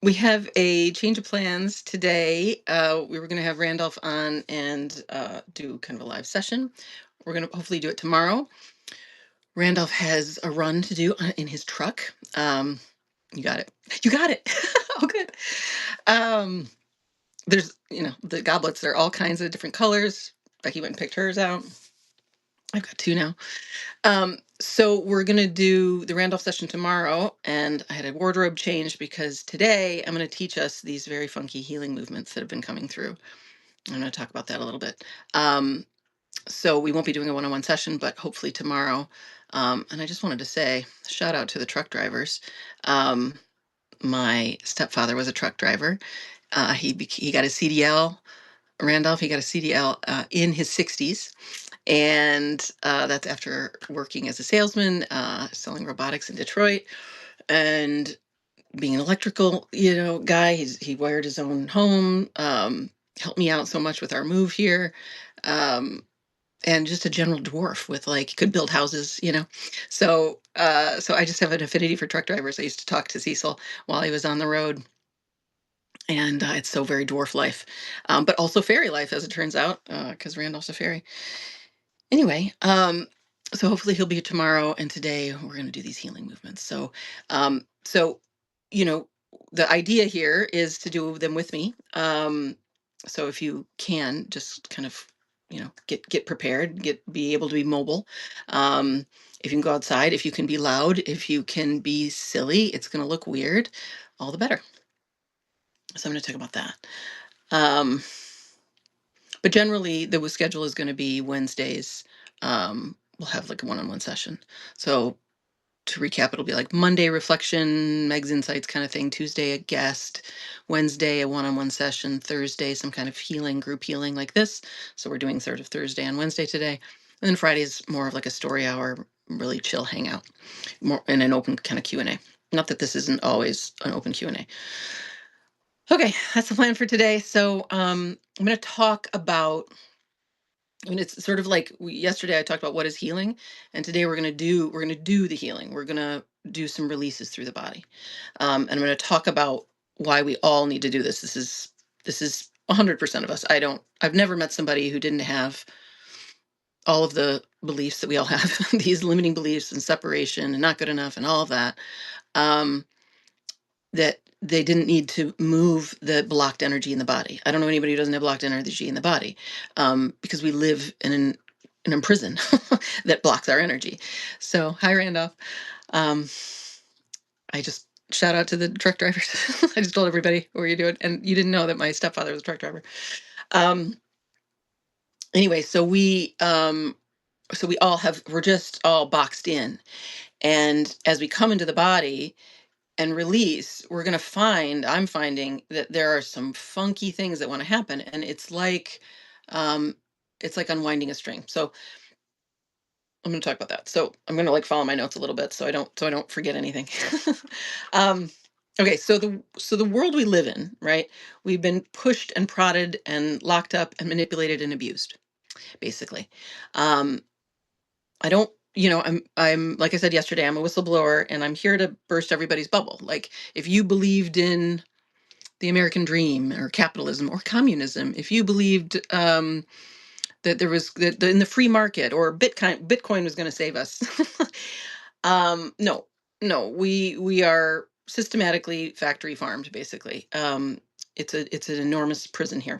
We have a change of plans today. We were going to have Randolph on and do kind of a live session. We're going to hopefully do it tomorrow. Randolph has a run to do in his truck. You got it. You got it. Oh, good. Um, there's, the goblets, they're all kinds of different colors. Becky went and picked hers out. I've got two now. So we're going to do the Randolph session tomorrow, and I had a wardrobe change because today I'm going to teach us these very funky healing movements that have been coming through. I'm going to talk about that a little bit. So we won't be doing a one-on-one session, but hopefully tomorrow. And I just wanted to say, shout out to the truck drivers. My stepfather was a truck driver. He got a CDL. Randolph, he got a CDL in his 60s. And that's after working as a salesman, selling robotics in Detroit, and being an electrical, guy. He wired his own home, helped me out so much with our move here, and just a general dwarf with could build houses. So I just have an affinity for truck drivers. I used to talk to Cecil while he was on the road, and it's so very dwarf life, but also fairy life, as it turns out, because Randolph's a fairy. Anyway, so hopefully he'll be here tomorrow, and today we're going to do these healing movements. So you know, the idea here is to do them with me. So if you can, just kind of, get prepared, be able to be mobile. If you can go outside, if you can be loud, if you can be silly, it's going to look weird. All the better. So I'm going to talk about that. Um, But generally, the schedule is going to be Wednesdays. We'll have like a one-on-one session. So to recap, it'll be like Monday reflection, Meg's insights kind of thing. Tuesday a guest, Wednesday a one-on-one session, Thursday some kind of healing, group healing like this. So we're doing sort of Thursday and Wednesday today, and then Friday is more of like a story hour, really chill hangout, more in an open kind of Q&A. Not that this isn't always an open Q&A. Okay, that's the plan for today. So I'm going to talk about. It's sort of like yesterday I talked about what is healing, and today we're going to do the healing. We're going to do some releases through the body, and I'm going to talk about why we all need to do this. This is 100% of us. I've never met somebody who didn't have all of the beliefs that we all have, these limiting beliefs and separation and not good enough and all of that. Um, that they didn't need to move the blocked energy in the body. I don't know anybody who doesn't have blocked energy in the body, because we live in a prison that blocks our energy. So, hi, Randolph. Um, I just shout out to the truck drivers. I just told everybody what you're doing, and you didn't know that my stepfather was a truck driver. Um, anyway, we're just all boxed in, and as we come into the body and release, I'm finding that there are some funky things that want to happen. And um, it's like unwinding a string. So I'm going to talk about that. So I'm going to follow my notes a little bit so I don't forget anything. um, okay. So the world we live in, right? We've been pushed and prodded and locked up and manipulated and abused, basically. Um, I don't, I'm like I said yesterday, I'm a whistleblower, and I'm here to burst everybody's bubble. Like, if you believed in the American dream or capitalism or communism, if you believed that there was in the free market, or Bitcoin was going to save us, no, no, we are systematically factory farmed, basically. It's an enormous prison here,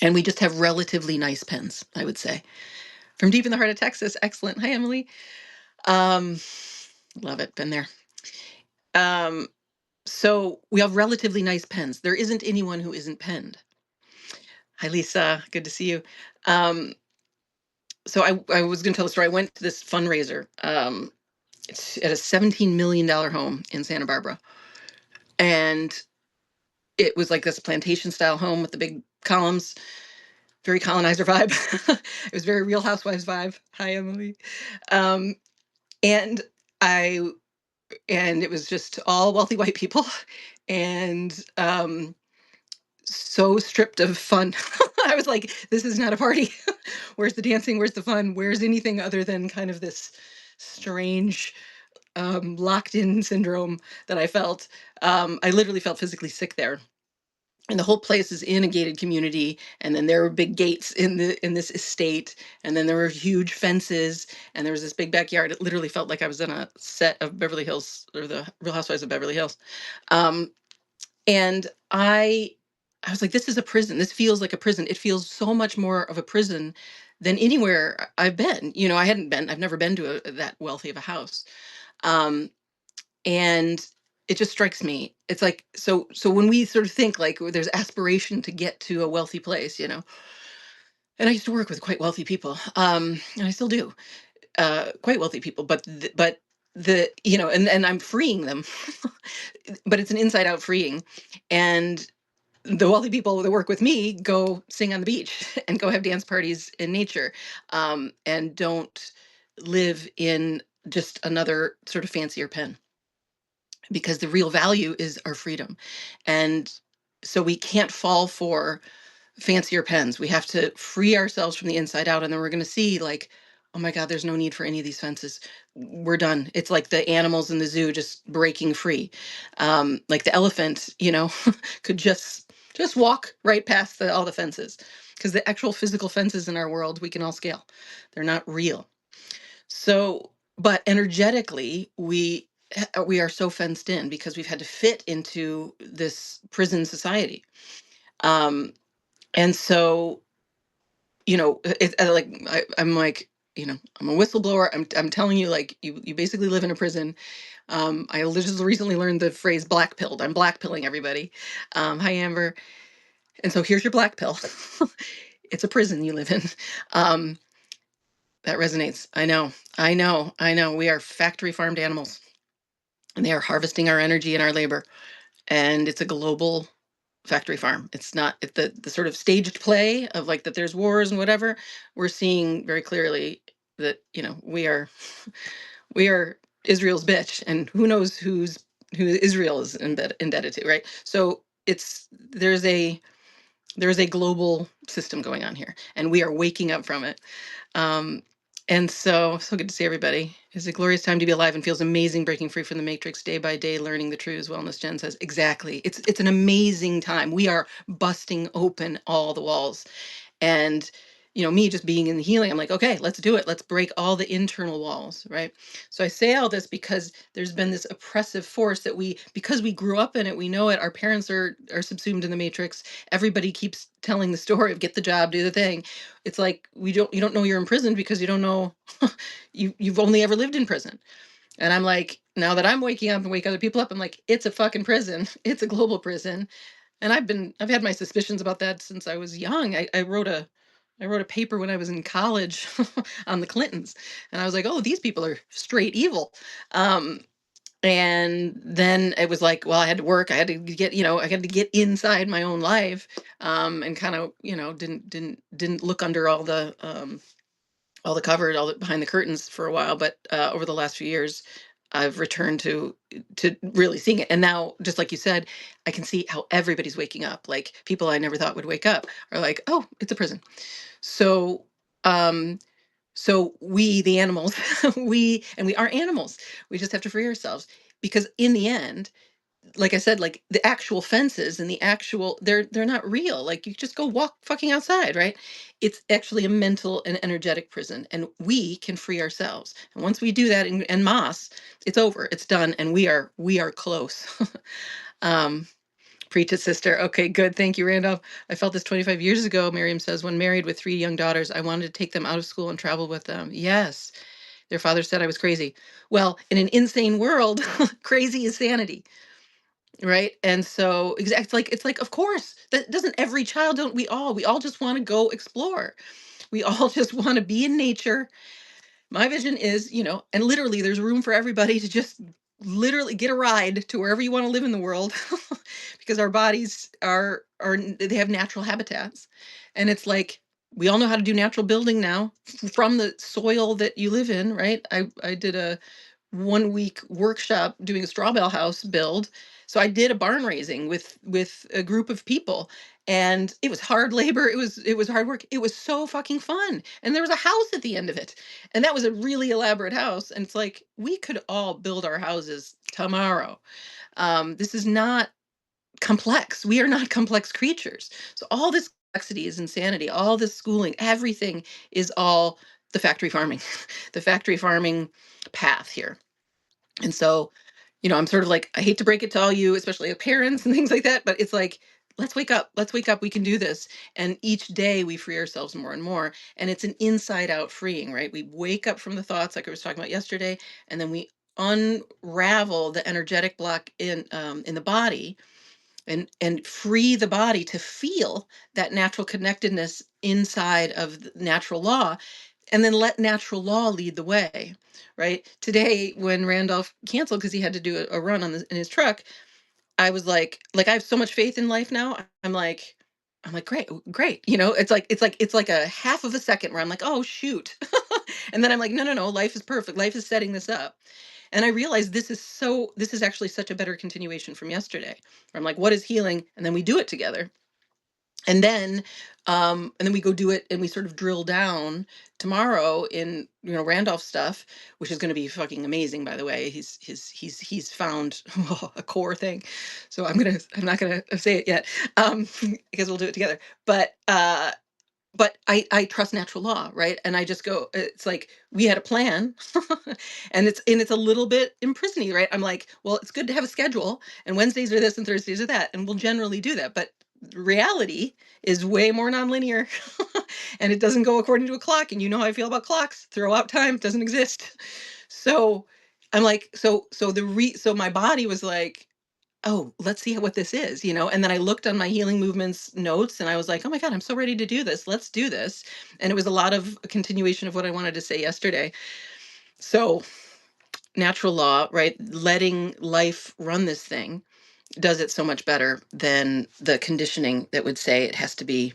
and we just have relatively nice pens, I would say. From deep in the heart of Texas, excellent. Hi, Emily. Um, Love it. Been there. Um, so we have relatively nice pens. There isn't anyone who isn't penned. Hi, Lisa. Good to see you. Um, so I was going to tell the story. I went to this fundraiser. It's at a $17 million home in Santa Barbara. And it was like this plantation style home with the big columns, very colonizer vibe. It was very Real Housewives vibe. Hi, Emily. Um, and I and it was just all wealthy white people, and so stripped of fun. I was like, this is not a party. Where's the dancing? Where's the fun? Where's anything other than kind of this strange locked in syndrome that I felt. I literally felt physically sick there. And the whole place is in a gated community, and then there were big gates in this estate, and then there were huge fences, and there was this big backyard. It literally felt like I was in a set of Beverly Hills, or the Real Housewives of Beverly Hills. Um, and I was like, this is a prison. This feels like a prison. It feels so much more of a prison than anywhere I've been. I've never been to that wealthy of a house. Um, and it just strikes me. It's like, so when we sort of think like there's aspiration to get to a wealthy place, and I used to work with quite wealthy people, and I still do, quite wealthy people, but and I'm freeing them, but it's an inside out freeing. And the wealthy people that work with me go sing on the beach and go have dance parties in nature, and don't live in just another sort of fancier pen, because the real value is our freedom. And so we can't fall for fancier pens. We have to free ourselves from the inside out. And then we're going to see, like, oh my God, there's no need for any of these fences. We're done. It's like the animals in the zoo just breaking free. Like the elephant, could just walk right past all the fences, because the actual physical fences in our world we can all scale. They're not real. So, but energetically, we are so fenced in because we've had to fit into this prison society. Um, and so, I'm like, I'm a whistleblower. I'm telling you, like, you basically live in a prison. I just recently learned the phrase black pilled. I'm black pilling everybody. Hi, Amber. And so here's your black pill. It's a prison you live in. Um, that resonates. I know. I know. I know. We are factory farmed animals, and they are harvesting our energy and our labor. And it's a global factory farm. It's not the sort of staged play of like that there's wars and whatever. We're seeing very clearly that, we are Israel's bitch, and who knows who Israel is indebted to, right? So there's a global system going on here, and we are waking up from it. Um, and so good to see everybody. It's a glorious time to be alive and feels amazing breaking free from the matrix day by day, learning the truths. Wellness Jen says exactly. It's an amazing time. We are busting open all the walls. And me just being in the healing, I'm like, okay, let's do it. Let's break all the internal walls, right? So I say all this because there's been this oppressive force that because we grew up in it, we know it. Our parents are subsumed in the matrix. Everybody keeps telling the story of get the job, do the thing. It's like you don't know you're in prison because you don't know you've only ever lived in prison. And I'm like, now that I'm waking up and wake other people up, I'm like, it's a fucking prison. It's a global prison. And I've had my suspicions about that since I was young. I wrote a paper when I was in college on the Clintons, and I was like, oh, these people are straight evil. Um, and then it was like, well, I had to work. I had to get inside my own life, and kind of, didn't look under all the covers, all the behind the curtains for a while. But over the last few years, I've returned to really seeing it. And now, just like you said, I can see how everybody's waking up. Like people I never thought would wake up are like, oh, it's a prison. So, um, so we, the animals, we are animals. We just have to free ourselves, because in the end, like I said, like the actual fences and the actual they're not real. Like you just go walk fucking outside, right? It's actually a mental and energetic prison, and we can free ourselves. And once we do that in mass, it's over, it's done, and we are close. um Preach it, sister. Okay, good. Thank you, Randolph. I felt this 25 years ago. Miriam says, when married with 3 young daughters, I wanted to take them out of school and travel with them. Yes, their father said I was crazy. Well, in an insane world, crazy is sanity. Right. And so it's like, of course, that doesn't every child, don't we all just want to go explore. We all just want to be in nature. My vision is, and literally there's room for everybody to just literally get a ride to wherever you want to live in the world, because our bodies they have natural habitats. And it's like we all know how to do natural building now from the soil that you live in, right? I did a 1 week workshop doing a straw bale house build. So I did a barn raising with a group of people, and it was hard labor. It was hard work. It was so fucking fun. And there was a house at the end of it. And that was a really elaborate house. And it's like we could all build our houses tomorrow. This is not complex. We are not complex creatures. So all this complexity is insanity. All this schooling, everything is all the factory farming, the factory farming path here. And so, I'm sort of like, I hate to break it to all you, especially parents and things like that, but it's like, let's wake up. Let's wake up. We can do this. And each day we free ourselves more and more. And it's an inside out freeing, right? We wake up from the thoughts like I was talking about yesterday, and then we unravel the energetic block in the body, and free the body to feel that natural connectedness inside of the natural law, and then let natural law lead the way. Right today, when Randolph canceled because he had to do a run in his truck, I was like I have so much faith in life now. I'm like, great, great. It's like a half of a second where I'm like, oh shoot. And then I'm like, no, no, no, life is perfect, life is setting this up. And I realized this is actually such a better continuation from yesterday, where I'm like, what is healing? And then we do it together. And then we go do it, and we sort of drill down tomorrow in Randolph stuff, which is going to be fucking amazing. By the way, he's found a core thing. So I'm not gonna say it yet, because we'll do it together. But I trust natural law, right? And I just go, it's like we had a plan, and it's a little bit imprisoning, right? I'm like, well, it's good to have a schedule, and Wednesdays are this and Thursdays are that, and we'll generally do that. But reality is way more nonlinear, and it doesn't go according to a clock. And you know how I feel about clocks. Throw out time, doesn't exist. So I'm like, so my body was like, oh, let's see what this is. And then I looked on my healing movements notes, and I was like, oh my God, I'm so ready to do this. Let's do this. And it was a lot of a continuation of what I wanted to say yesterday. So, natural law, right? Letting life run this thing does it so much better than the conditioning that would say it has to be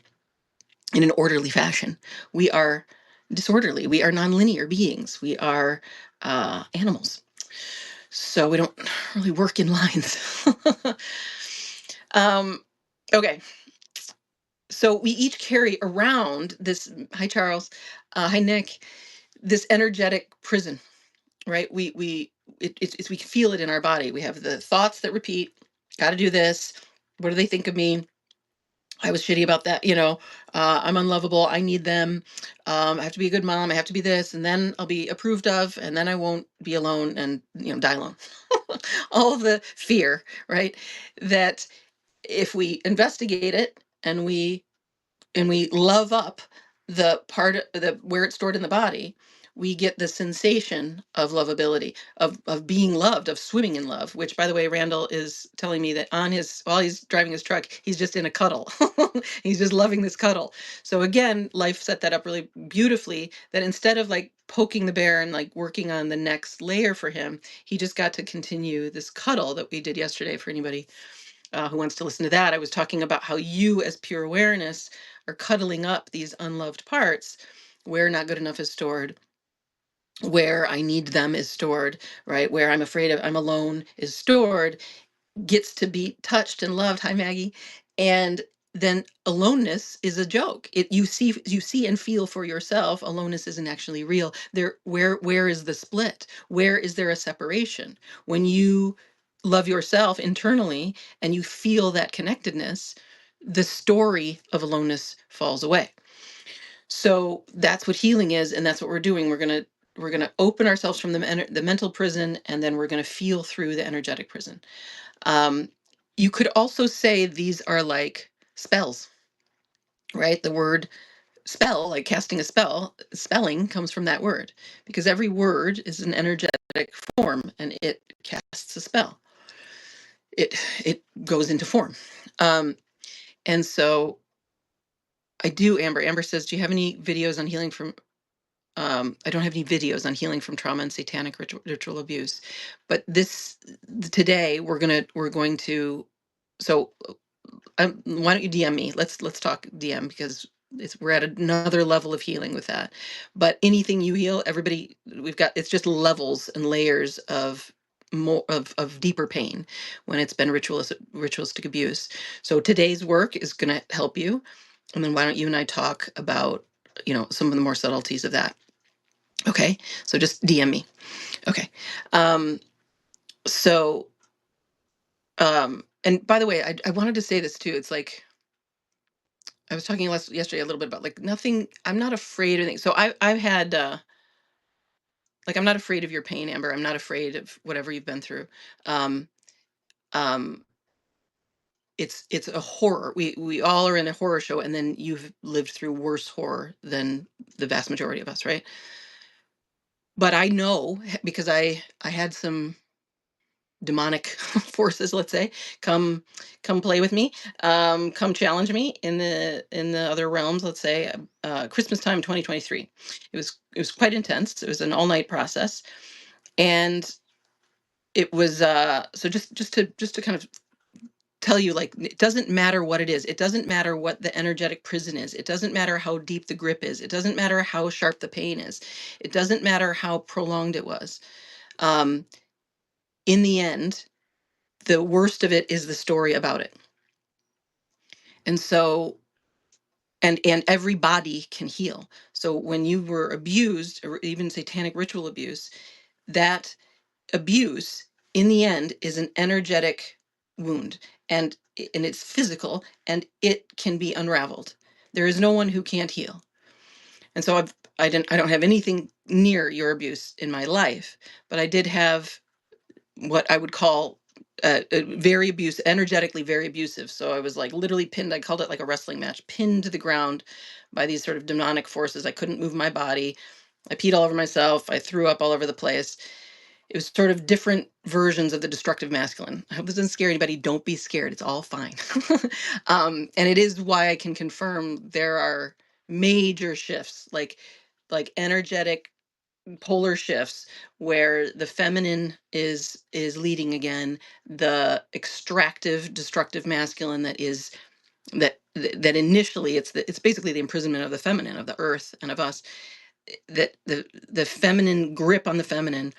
in an orderly fashion. We are disorderly. We are nonlinear beings. We are animals. So we don't really work in lines. um, okay. So we each carry around this. Hi, Charles. Hi, Nick. This energetic prison, right? We feel it in our body. We have the thoughts that repeat. Got to do this. What do they think of me? I was shitty about that. I'm unlovable. I need them. I have to be a good mom. I have to be this, and then I'll be approved of, and then I won't be alone and die alone. All of the fear, right? That if we investigate it, and we love up the part of the where it's stored in the body, we get the sensation of lovability, of being loved, of swimming in love. Which, by the way, Randall is telling me that while he's driving his truck, he's just in a cuddle. He's just loving this cuddle. So again, life set that up really beautifully, that instead of like poking the bear and like working on the next layer for him, he just got to continue this cuddle that we did yesterday. For anybody who wants to listen to that, I was talking about how you, as pure awareness, are cuddling up these unloved parts where not good enough is stored, where I need them is stored, right? Where I'm alone is stored, gets to be touched and loved. Hi, Maggie. And then aloneness is a joke. You see and feel for yourself. Aloneness isn't actually real. Where is the split? Where is there a separation? When you love yourself internally and you feel that connectedness, the story of aloneness falls away. So that's what healing is, and that's what we're doing. We're gonna open ourselves from the mental prison, and then we're gonna feel through the energetic prison. um, you could also say these are like spells, right? The word spell, like casting a spell, spelling comes from that word, because every word is an energetic form, and it casts a spell. It goes into form. And so I do. Amber says, do you have any videos on healing from I don't have any videos on healing from trauma and satanic ritual abuse, but today we're going to. So why don't you DM me? Let's talk DM, because we're at another level of healing with that. But anything you heal, everybody, it's just levels and layers of more of deeper pain when it's been ritualistic abuse. So today's work is going to help you. And then why don't you and I talk about, some of the more subtleties of that? Okay. So just DM me. Okay. Um, so, and by the way, I wanted to say this too. It's like, I was talking yesterday a little bit about like nothing, I'm not afraid of anything. So I've had, like, I'm not afraid of your pain, Amber. I'm not afraid of whatever you've been through. Um, um, it's a horror. We all are in a horror show, and then you've lived through worse horror than the vast majority of us, right? But I know because I had some demonic forces, let's say, come come play with me, come challenge me in the other realms, let's say. Christmas time 2023, it was quite intense. It was an all-night process, and it was so just to kind of tell you, like, it doesn't matter what it is, it doesn't matter what the energetic prison is, it doesn't matter how deep the grip is, it doesn't matter how sharp the pain is, it doesn't matter how prolonged it was. um in the end, the worst of it is the story about it. And so, and every body can heal. So when you were abused, or even satanic ritual abuse, that abuse in the end is an energetic wound, and it's physical, and it can be unraveled. There is no one who can't heal. And so I don't have anything near your abuse in my life, but I did have what I would call very abusive, energetically very abusive. So I was like literally pinned. I called it like a wrestling match, pinned to the ground by these sort of demonic forces. I couldn't move my body. I peed all over myself. I threw up all over the place. It was sort of different versions of the destructive masculine. I hope this doesn't scare anybody. Don't be scared. It's all fine. And it is why I can confirm there are major shifts, like energetic polar shifts, where the feminine is leading again, the extractive destructive masculine that initially it's basically the imprisonment of the feminine, of the earth and of us. That the feminine grip on the feminine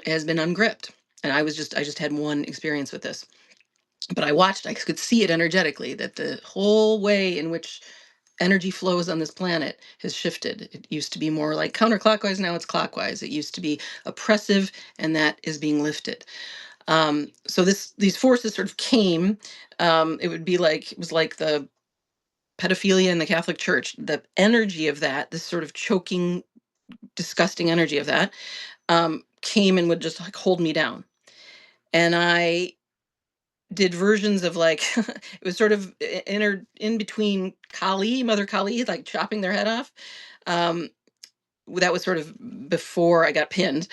has been ungripped. And I just had one experience with this, but I could see it energetically, that the whole way in which energy flows on this planet has shifted. It used to be more like counterclockwise, now it's clockwise. It used to be oppressive, and that is being lifted. So these forces sort of came. It was like the pedophilia in the Catholic Church. The energy of that, this sort of choking, disgusting energy of that, came and would just like hold me down. And I did versions of like it was sort of in between Kali, Mother Kali, like chopping their head off. Um, that was sort of before I got pinned.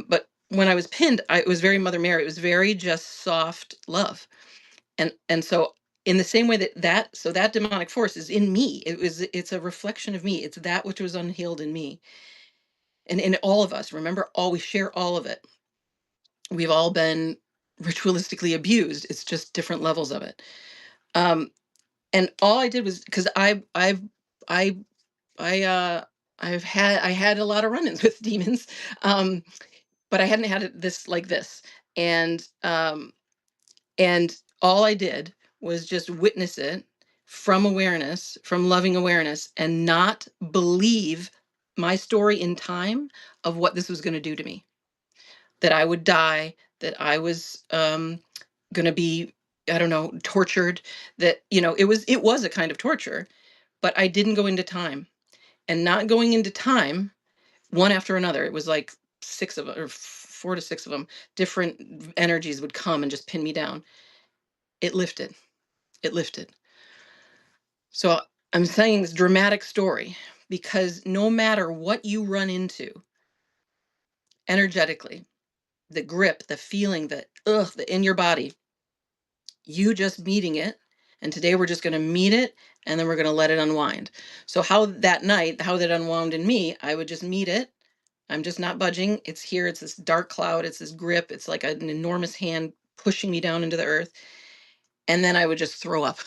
But when I was pinned, it was very Mother Mary. It was very just soft love. And so in the same way that demonic force is in me, it's a reflection of me. It's that which was unhealed in me. And in all of us, remember, all we share all of it. We've all been ritualistically abused. It's just different levels of it. Um, and all I did was because I I I had a lot of run-ins with demons, um, but I hadn't had it this like this. And and all I did was just witness it from awareness, from loving awareness, and not believe my story in time of what this was going to do to me. That I would die, that I was going to be, I don't know, tortured, that it was a kind of torture, but I didn't go into time. And not going into time, one after another, it was like six of or 4 to 6 of them, different energies would come and just pin me down. It lifted. It lifted. So I'm saying this dramatic story because no matter what you run into energetically, the grip, the feeling, the in your body, you just meeting it. And today we're just going to meet it, and then we're going to let it unwind. So how that unwound in me, I would just meet it. I'm just not budging. It's here. It's this dark cloud. It's this grip. It's like an enormous hand pushing me down into the earth. And then I would just throw up.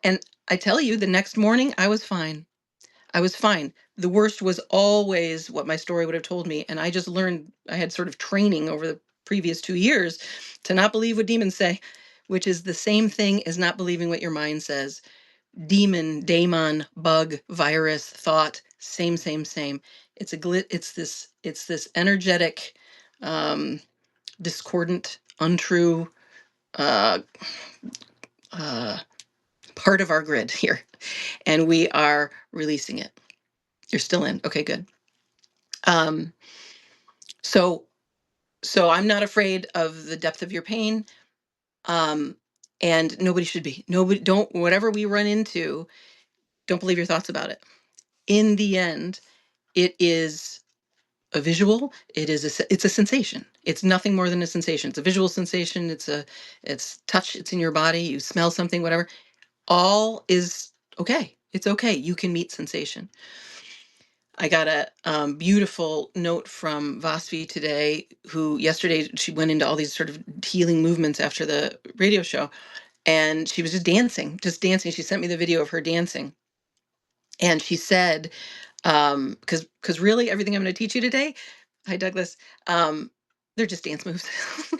And I tell you, the next morning I was fine. I was fine. The worst was always what my story would have told me. And I just learned, I had sort of training over the previous 2 years to not believe what demons say, which is the same thing as not believing what your mind says. Demon, daemon, bug, virus, thought, same. It's a it's this energetic, um, discordant, untrue, uh, uh, part of our grid here. And we are releasing it. You're still in. Okay, good. Um, so so I'm not afraid of the depth of your pain. Um, and nobody should be. Nobody don't whatever we run into, don't believe your thoughts about it. In the end, it is a visual, it's a sensation. It's nothing more than a sensation. It's a visual sensation, it's touch, it's in your body, you smell something, whatever. All is okay. It's okay. You can meet sensation. I got a beautiful note from Vasvi today, who yesterday she went into all these sort of healing movements after the radio show, and she was just dancing, just dancing. She sent me the video of her dancing, and she said, because really everything I'm going to teach you today, hi Douglas, um, they're just dance moves.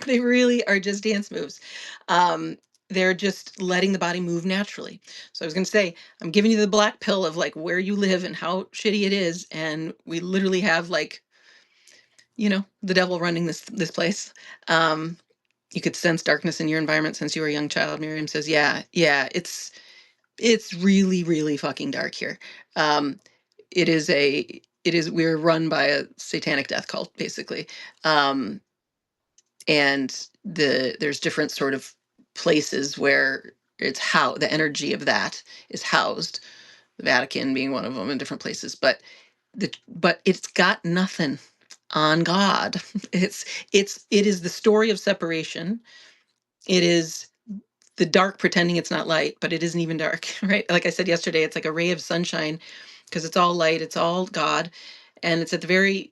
They really are just dance moves. Um, they're just letting the body move naturally. So I was going to say, I'm giving you the black pill of like where you live and how shitty it is, and we literally have like, the devil running this place. Um, you could sense darkness in your environment since you were a young child. Miriam says, yeah, it's really, really fucking dark here. Um, we're run by a satanic death cult, basically. Um, and there's different sort of places where the energy of that is housed, the Vatican being one of them, and different places. But it's got nothing on God. It is the story of separation. It is the dark pretending it's not light, but it isn't even dark, right? Like I said yesterday, it's like a ray of sunshine because it's all light, it's all God. And it's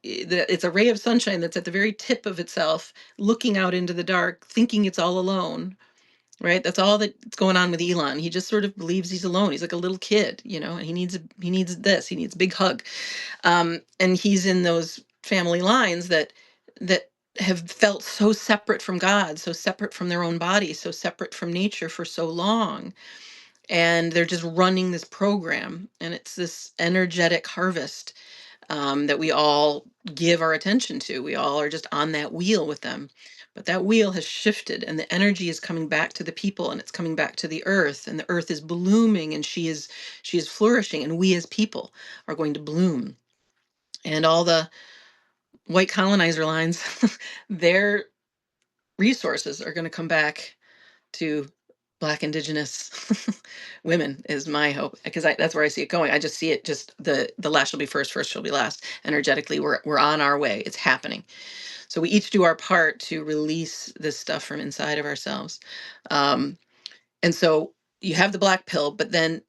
it's a ray of sunshine that's at the very tip of itself, looking out into the dark, thinking it's all alone, right? That's all that's going on with Elon. He just sort of believes he's alone. He's like a little kid, and he needs a big hug. And he's in those family lines that have felt so separate from God, so separate from their own body, so separate from nature for so long. And they're just running this program, and it's this energetic harvest, that we all give our attention to. We all are just on that wheel with them. But that wheel has shifted, and the energy is coming back to the people, and it's coming back to the earth, and the earth is blooming, and she is flourishing, and we as people are going to bloom. And all the white colonizer lines, their resources are going to come back to Black Indigenous women is my hope, because that's where I see it going. I just see it, just the last shall be first, first shall be last. Energetically, we're on our way. It's happening. So we each do our part to release this stuff from inside of ourselves. Um, and so you have the black pill, but then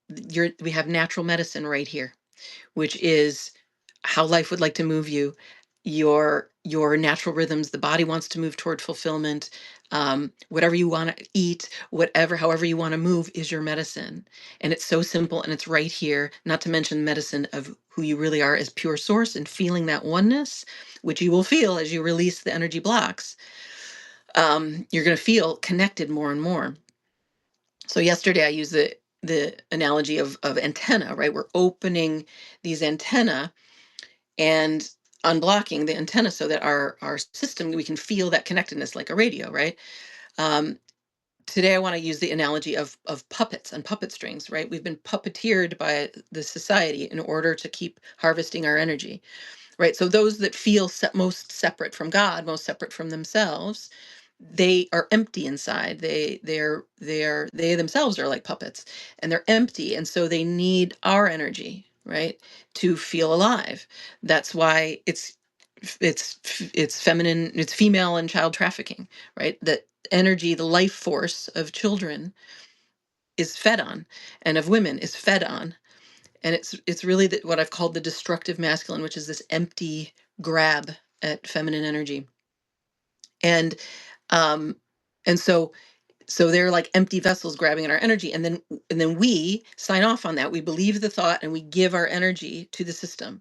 we have natural medicine right here, which is how life would like to move you, your natural rhythms. The body wants to move toward fulfillment. Whatever you want to eat, however you want to move is your medicine. And it's so simple, and it's right here, not to mention medicine of who you really are as pure source, and feeling that oneness, which you will feel as you release the energy blocks. You're going to feel connected more and more. So yesterday I used the analogy of antenna, right? We're opening these antenna and unblocking the antenna so that our system, we can feel that connectedness like a radio, right? um, Today I want to use the analogy of puppets and puppet strings, right? We've been puppeteered by the society in order to keep harvesting our energy, right? So those that feel most separate from God, most separate from themselves, they are empty inside. They themselves are like puppets, and they're empty, and so they need our energy, right, to feel alive. That's why it's feminine, it's female and child trafficking, right? That energy, the life force of children is fed on, and of women is fed on. And it's really what I've called the destructive masculine, which is this empty grab at feminine energy. And um and so So they're like empty vessels grabbing at our energy, and then we sign off on that. We believe the thought and we give our energy to the system,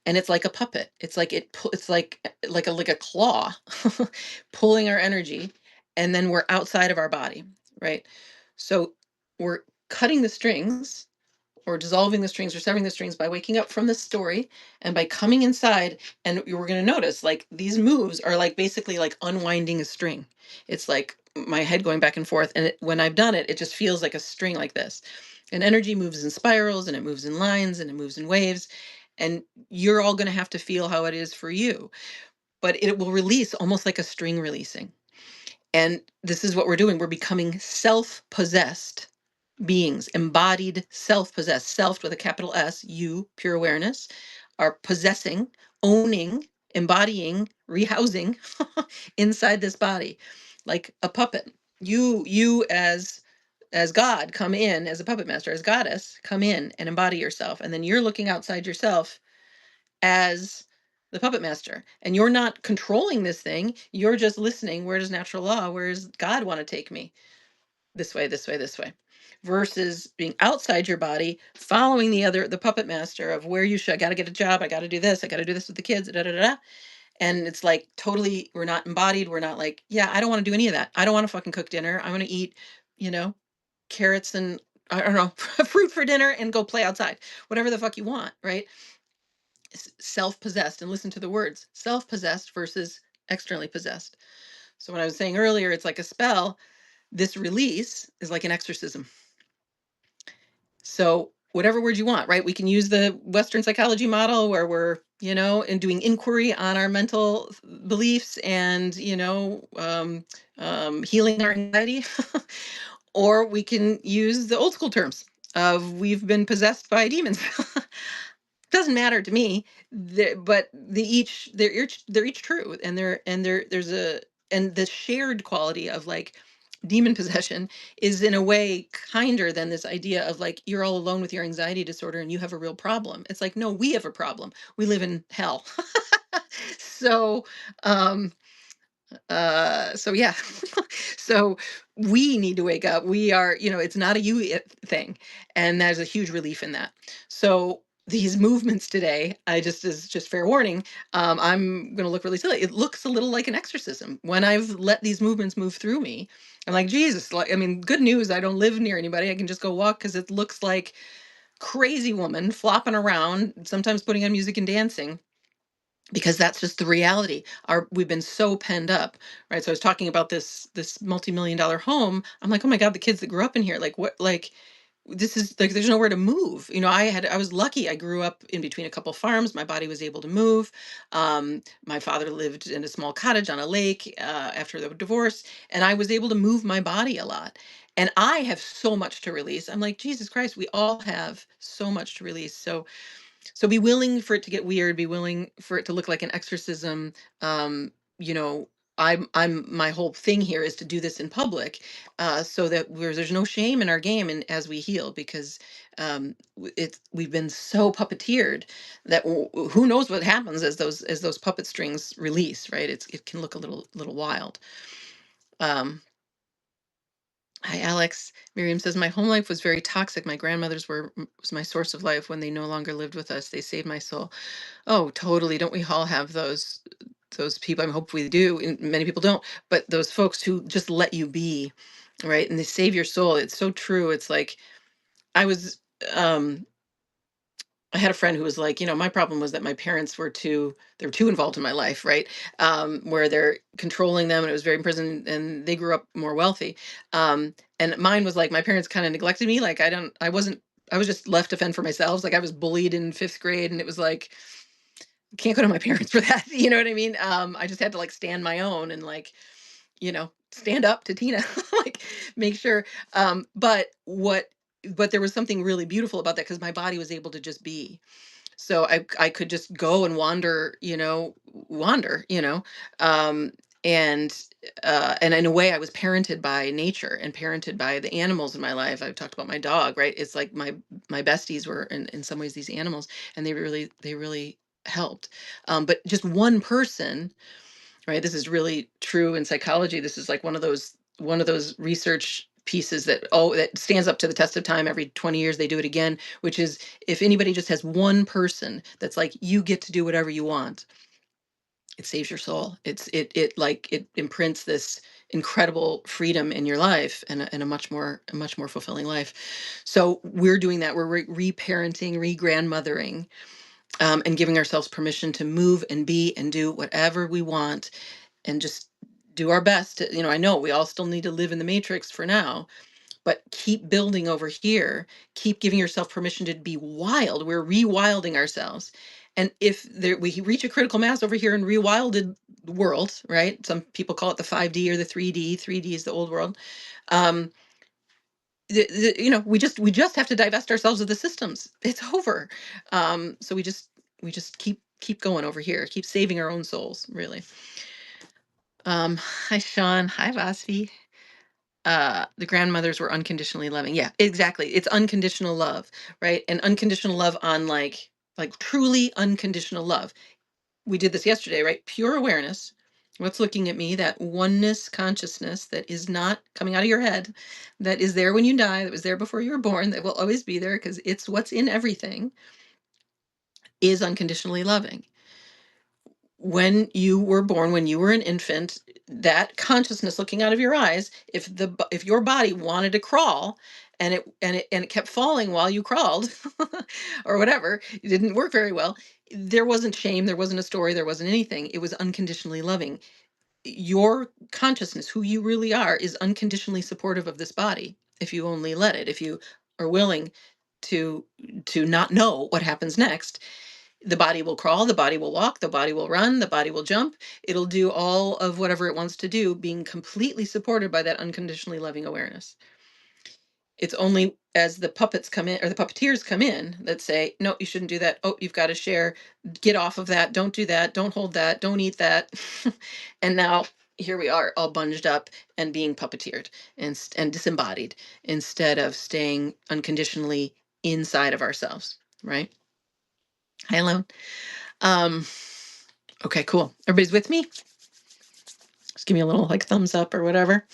and it's like a puppet. It's like it's like a claw pulling our energy, and then we're outside of our body, right? So we're cutting the strings, or dissolving the strings, or severing the strings, by waking up from this story and by coming inside. And you were going to notice, like, these moves are like basically like unwinding a string. It's like my head going back and forth, and when I've done it, it just feels like a string like this. And energy moves in spirals, and it moves in lines, and it moves in waves, and you're all going to have to feel how it is for you, but it will release almost like a string releasing. And this is what we're doing. We're becoming self-possessed beings, embodied, self-possessed, self with a capital S, you, pure awareness, are possessing, owning, embodying, rehousing inside this body, like a puppet. You as God come in, as a puppet master, as goddess, come in and embody yourself. And then you're looking outside yourself as the puppet master. And you're not controlling this thing. You're just listening. Where does natural law, where does God want to take me? This way, this way, this way, versus being outside your body, following the puppet master of where you should. I got to get a job. I got to do this. I got to do this with the kids. Da, da, da, da. And it's like totally, we're not embodied. We're not like, yeah, I don't want to do any of that. I don't want to fucking cook dinner. I want to eat, you know, carrots and I don't know, fruit for dinner and go play outside. Whatever the fuck you want, right? Self-possessed, and listen to the words self-possessed versus externally possessed. So when I was saying earlier, it's like a spell. This release is like an exorcism. So whatever word you want, right? We can use the Western psychology model where we're, and doing inquiry on our mental beliefs and, healing our anxiety. Or we can use the old school terms of we've been possessed by demons. Doesn't matter to me, but they're each true, and there's a and the shared quality of like demon possession is in a way kinder than this idea of like you're all alone with your anxiety disorder and you have a real problem. It's like, no, we have a problem. We live in hell. So um so yeah. So we need to wake up. We are, it's not a thing. And there's a huge relief in that. So these movements today, I just, is just fair warning, I'm going to look really silly. It looks a little like an exorcism when I've let these movements move through me. I'm like, Jesus, like, I mean, good news. I don't live near anybody. I can just go walk, because it looks like crazy woman flopping around, sometimes putting on music and dancing, because that's just the reality. We've been so penned up, right? So I was talking about this multi-million-dollar home. I'm like, oh my God, the kids that grew up in here, like what, like this is like there's nowhere to move. I was lucky. I grew up in between a couple farms. My body was able to move. My father lived in a small cottage on a lake after the divorce, and I was able to move my body a lot. And I have so much to release. I'm like, Jesus Christ, we all have so much to release. So be willing for it to get weird, be willing for it to look like an exorcism. um you know I'm my whole thing here is to do this in public, so that there's no shame in our game, and as we heal, because we've been so puppeteered that who knows what happens as those puppet strings release, right? It can look a little wild. um Hi, Alex. Miriam says, my home life was very toxic. My grandmothers was my source of life. When they no longer lived with us, they saved my soul. Oh, totally. Don't we all have those people? I mean, hope we do. And many people don't, but those folks who just let you be, right? And they save your soul. It's so true. It's like I was um I had a friend who was like, my problem was that my parents they were too involved in my life, right? Where they're controlling them, and it was very imprisoned, and they grew up more wealthy. And mine was like, my parents kind of neglected me. Like I was just left to fend for myself. Like I was bullied in fifth grade, and it was like, can't go to my parents for that. You know what I mean? I just had to like stand my own and like, stand up to Tina, like make sure. But there was something really beautiful about that, because my body was able to just be. So I could just go and wander, um, and and in a way, I was parented by nature and parented by the animals in my life. I've talked about my dog, right? It's like my besties were in some ways these animals, and they really helped. But just one person, right? This is really true in psychology. This is like one of those one of those research pieces that that stands up to the test of time. Every 20 years they do it again, which is, if anybody just has one person that's like, you get to do whatever you want, it saves your soul. It imprints this incredible freedom in your life, and a much more fulfilling life. So we're doing that. We're reparenting, re-grandmothering, and giving ourselves permission to move and be and do whatever we want, and just do our best I know we all still need to live in the matrix for now, but keep building over here. Keep giving yourself permission to be wild. We're rewilding ourselves. And if we reach a critical mass over here in rewilded world, right? Some people call it the 5D or the 3D. 3D is the old world. Um, we just have to divest ourselves of the systems. It's over. So we just keep going over here. Keep saving our own souls, really. Hi, Sean. Hi, Vasvi. The grandmothers were unconditionally loving. Yeah, exactly. It's unconditional love, right? And unconditional love on like truly unconditional love. We did this yesterday, right? Pure awareness. What's looking at me? That oneness consciousness that is not coming out of your head, that is there when you die, that was there before you were born, that will always be there because it's what's in everything, is unconditionally loving. When you were born, when you were an infant, that consciousness looking out of your eyes, if your body wanted to crawl, and it kept falling while you crawled, or whatever, it didn't work very well. There wasn't shame, there wasn't a story, there wasn't anything. It was unconditionally loving. Your consciousness, who you really are, is unconditionally supportive of this body, if you only let it, if you are willing to not know what happens next. The body will crawl, the body will walk, the body will run, the body will jump. It'll do all of whatever it wants to do, being completely supported by that unconditionally loving awareness. It's only as the puppets come in, or the puppeteers come in, that say, no, you shouldn't do that. Oh, you've got to share. Get off of that. Don't do that. Don't hold that. Don't eat that. And now here we are, all bunged up and being puppeteered and disembodied, instead of staying unconditionally inside of ourselves, right? Hi, Alone. Um, okay, cool. Everybody's with me? Just give me a little like thumbs up or whatever.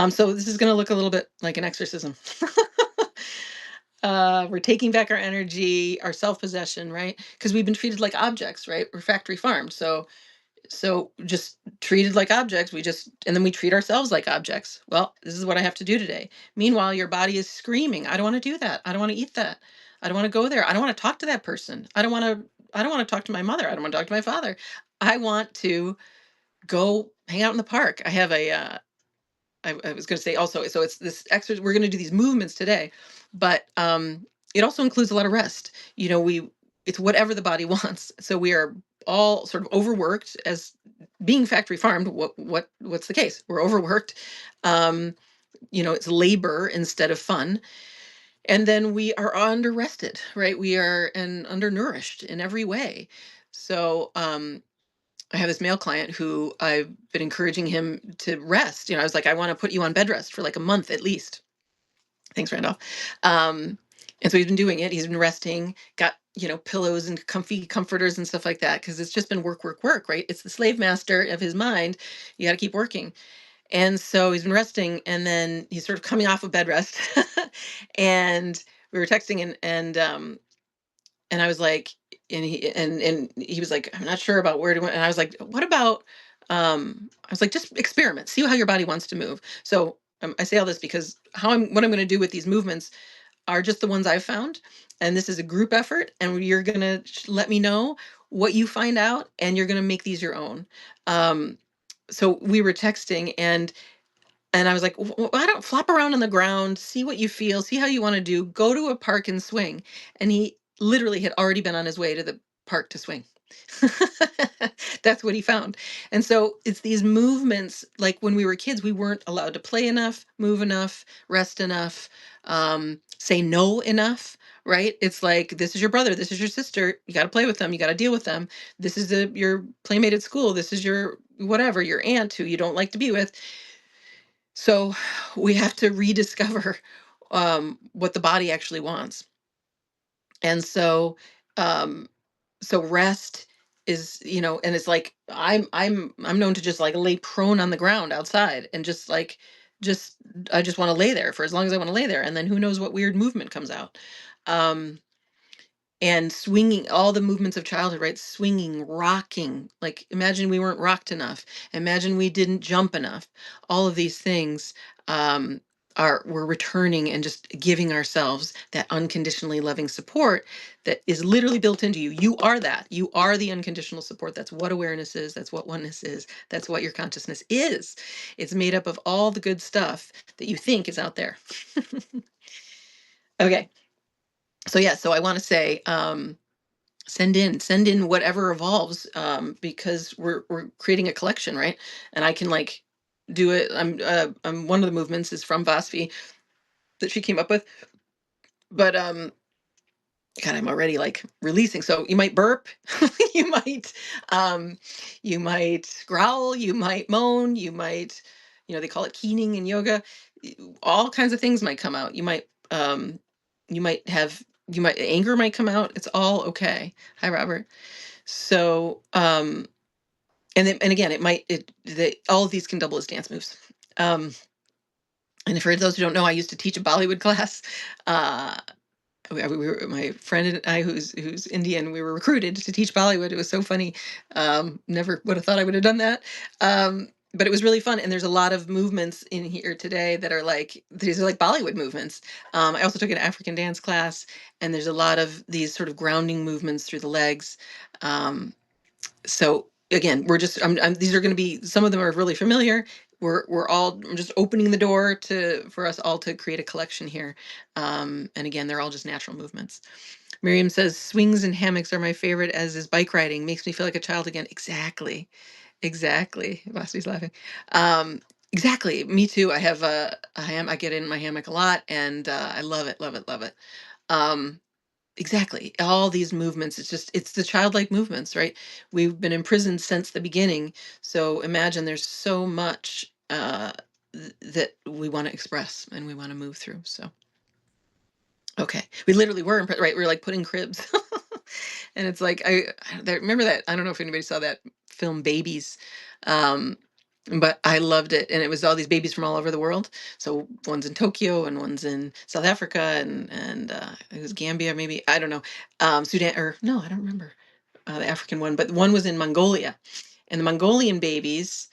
So this is going to look a little bit like an exorcism. We're taking back our energy, our self-possession, right? Because we've been treated like objects, right? We're factory farmed. So just treated like objects. And then we treat ourselves like objects. Well, this is what I have to do today. Meanwhile, your body is screaming, I don't want to do that. I don't want to eat that. I don't want to go there. I don't want to talk to that person. I don't want to talk to my mother. I don't want to talk to my father. I want to go hang out in the park. I have I was going to say also, so it's this exercise. We're going to do these movements today, but it also includes a lot of rest. It's whatever the body wants. So we are all sort of overworked as being factory farmed. What's the case? We're overworked. It's labor instead of fun. And then we are under-rested, right? We are and undernourished in every way. So I have this male client who I've been encouraging him to rest. I was like, I want to put you on bed rest for like a month at least. Thanks, Randolph. And so he's been doing it. He's been resting, got, pillows and comfy comforters and stuff like that, because it's just been work, work, work, right? It's the slave master of his mind. You got to keep working. And so he's been resting, and then he's sort of coming off of bed rest. And we were texting, and I was like, and he was like, I'm not sure about where to go. And I was like, what about, I was like, just experiment, see how your body wants to move. So I say all this because what I'm going to do with these movements are just the ones I've found. And this is a group effort, and you're going to let me know what you find out, and you're going to make these your own. So we were texting, and I was like, why don't flop around on the ground, see what you feel, see how you want to do, go to a park and swing. And he literally had already been on his way to the park to swing. That's what he found. And so it's these movements, like when we were kids, we weren't allowed to play enough, move enough, rest enough, say no enough, right? It's like, this is your brother, this is your sister, you got to play with them, you got to deal with them. This is your playmate at school, this is your whatever, your aunt who you don't like to be with. So we have to rediscover what the body actually wants. And um, so rest is, and it's like I'm known to just like lay prone on the ground outside and just like just I just want to lay there for as long as I want to lay there, and then who knows what weird movement comes out. Um, and swinging, all the movements of childhood, right? Swinging, rocking. Like, imagine we weren't rocked enough. Imagine we didn't jump enough. All of these things um, are we're returning and just giving ourselves that unconditionally loving support that is literally built into you. You are that. You are the unconditional support. That's what awareness is. That's what oneness is. That's what your consciousness is. It's made up of all the good stuff that you think is out there. Okay. So yeah, so I want to say, send in whatever evolves, because we're creating a collection, right? And I can like do it. I'm one of the movements is from Vasfi that she came up with, but God, I'm already like releasing. So you might burp, you might um you might growl, you might moan, you might, they call it keening in yoga. All kinds of things might come out. You might have, anger might come out. It's all okay. Hi, Robert. So, and again, all of these can double as dance moves. And for those who don't know, I used to teach a Bollywood class. Uh, my friend and I, who's Indian, we were recruited to teach Bollywood. It was so funny. Never would have thought I would have done that. But it was really fun. And there's a lot of movements in here today that are like, these are like Bollywood movements. I also took an African dance class, and there's a lot of these sort of grounding movements through the legs. So again, these are going to be, some of them are really familiar. I'm just opening the door for us all to create a collection here. And again, they're all just natural movements. Miriam says swings and hammocks are my favorite, as is bike riding. Makes me feel like a child again. Exactly. Exactly. Vasti's laughing. Exactly. Me too. I get in my hammock a lot, and I love it, love it, love it. Um, Exactly. All these movements, it's the childlike movements, right? We've been imprisoned since the beginning. So imagine there's so much that we want to express and we want to move through. So, okay. We literally were, right? We were like putting cribs. And it's like, remember that. I don't know if anybody saw that film Babies. Um, but I loved it. And it was all these babies from all over the world. So one's in Tokyo and one's in South Africa, and it was Gambia, maybe. I don't know. Sudan, or no, I don't remember the African one, but one was in Mongolia. And the Mongolian babies,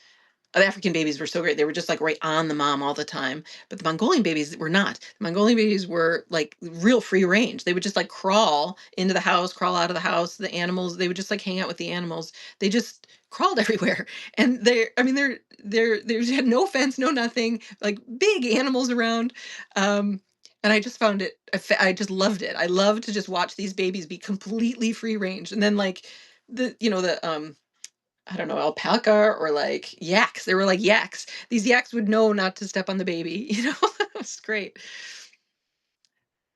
the African babies were so great. They were just like right on the mom all the time. But the Mongolian babies were not. The Mongolian babies were like real free range. They would just like crawl into the house, crawl out of the house. The animals, they would just like hang out with the animals. They just crawled everywhere. And they had no fence, no nothing, like big animals around. And I just found it, I just loved it. I love to just watch these babies be completely free range. And then like the I don't know, alpaca or like yaks. They were like yaks. These yaks would know not to step on the baby. It was great.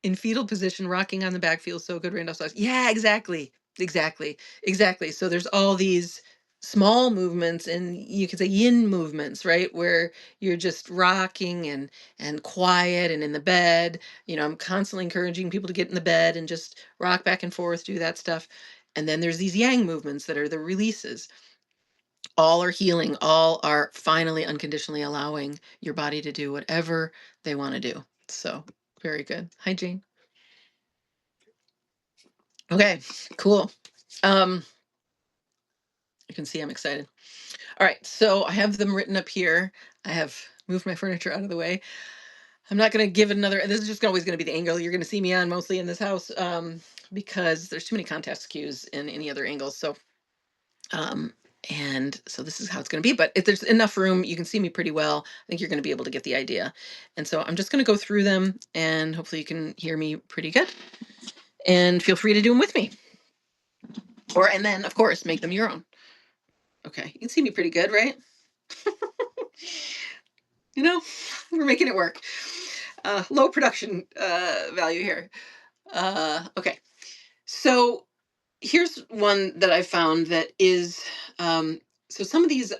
In fetal position, rocking on the back feels so good. Randolph says, yeah, exactly. Exactly. Exactly. So there's all these small movements, and you could say yin movements, right? Where you're just rocking and quiet and in the bed. I'm constantly encouraging people to get in the bed and just rock back and forth, do that stuff. And then there's these yang movements that are the releases. All are healing, all are finally unconditionally allowing your body to do whatever they want to do. So, very good. Hi, Jane. Okay, cool. Um, you can see I'm excited. All right, so I have them written up here. I have moved my furniture out of the way. I'm not going to give it another. This is just always going to be the angle you're going to see me on mostly in this house, because there's too many context cues in any other angles. So Um, and so this is how it's going to be. But if there's enough room, you can see me pretty well. I think you're going to be able to get the idea. And so I'm just going to go through them, and hopefully you can hear me pretty good. And feel free to do them with me. And then, of course, make them your own. Okay. You can see me pretty good, right? We're making it work. Low production value here. Okay. So here's one that I found that is, so some of these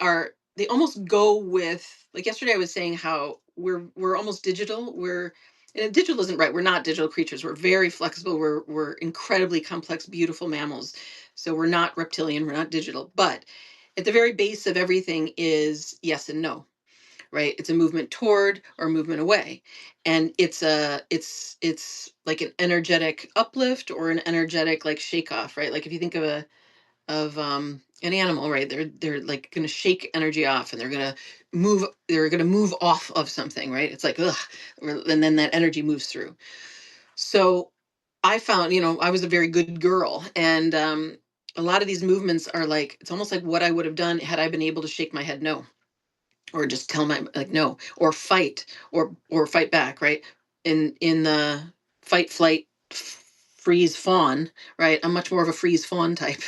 they almost go with, like yesterday I was saying how we're almost digital. And digital isn't right. We're not digital creatures. We're very flexible. We're incredibly complex, beautiful mammals. So we're not reptilian, we're not digital. But at the very base of everything is yes and no, right? It's a movement toward or movement away. And it's like an energetic uplift or an energetic like shake off, right? Like if you think of an animal, right? They're like going to shake energy off, and they're going to move off of something, right? It's like ugh, and then that energy moves through. So I found, I was a very good girl, and a lot of these movements are like, it's almost like what I would have done had I been able to shake my head no, or just tell my like no, or fight, or fight back, right? In the fight, flight, freeze, fawn, right? I'm much more of a freeze fawn type.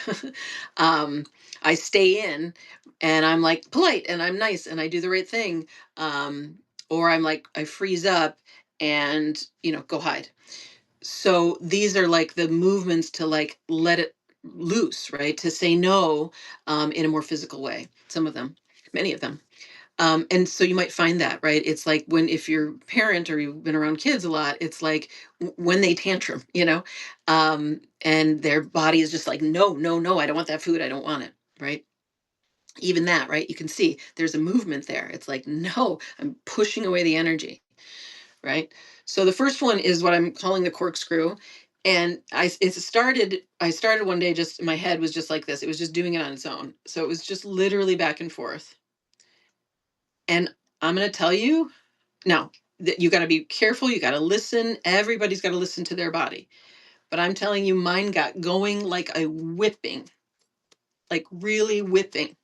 um, I stay in, and I'm like polite, and I'm nice, and I do the right thing. Um, or I'm like I freeze up, and go hide. So these are like the movements to like let it loose, right? To say no, in a more physical way. Some of them, many of them. And so you might find that, right? It's like when, if you're a parent or you've been around kids a lot, it's like when they tantrum, and their body is just like, no, no, no, I don't want that food. I don't want it, right? Even that, right? You can see there's a movement there. It's like, no, I'm pushing away the energy, right? So the first one is what I'm calling the corkscrew. And I started one day, just my head was just like this. It was just doing it on its own. So it was just literally back and forth. And I'm going to tell you now that you got to be careful. You got to listen. Everybody's got to listen to their body. But I'm telling you, mine got going like a whipping, like really whipping.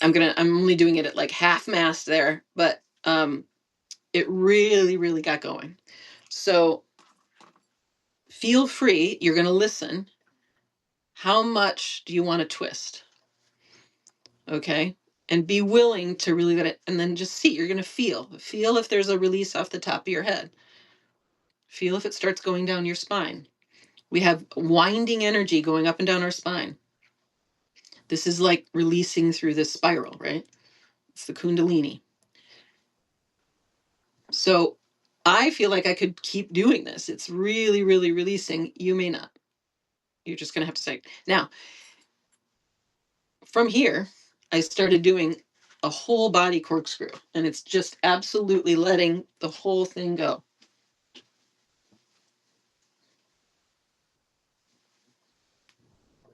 I'm only doing it at like half mast there, but it really, really got going. So feel free. You're going to listen. How much do you want to twist? Okay. And be willing to really let it, and then just see. You're going to feel if there's a release off the top of your head. Feel if it starts going down your spine. We have winding energy going up and down our spine. This is like releasing through this spiral, right? It's the Kundalini. So I feel like I could keep doing this. It's really, really releasing. You may not. You're just going to have to say. Now, from here, I started doing a whole body corkscrew, and it's just absolutely letting the whole thing go.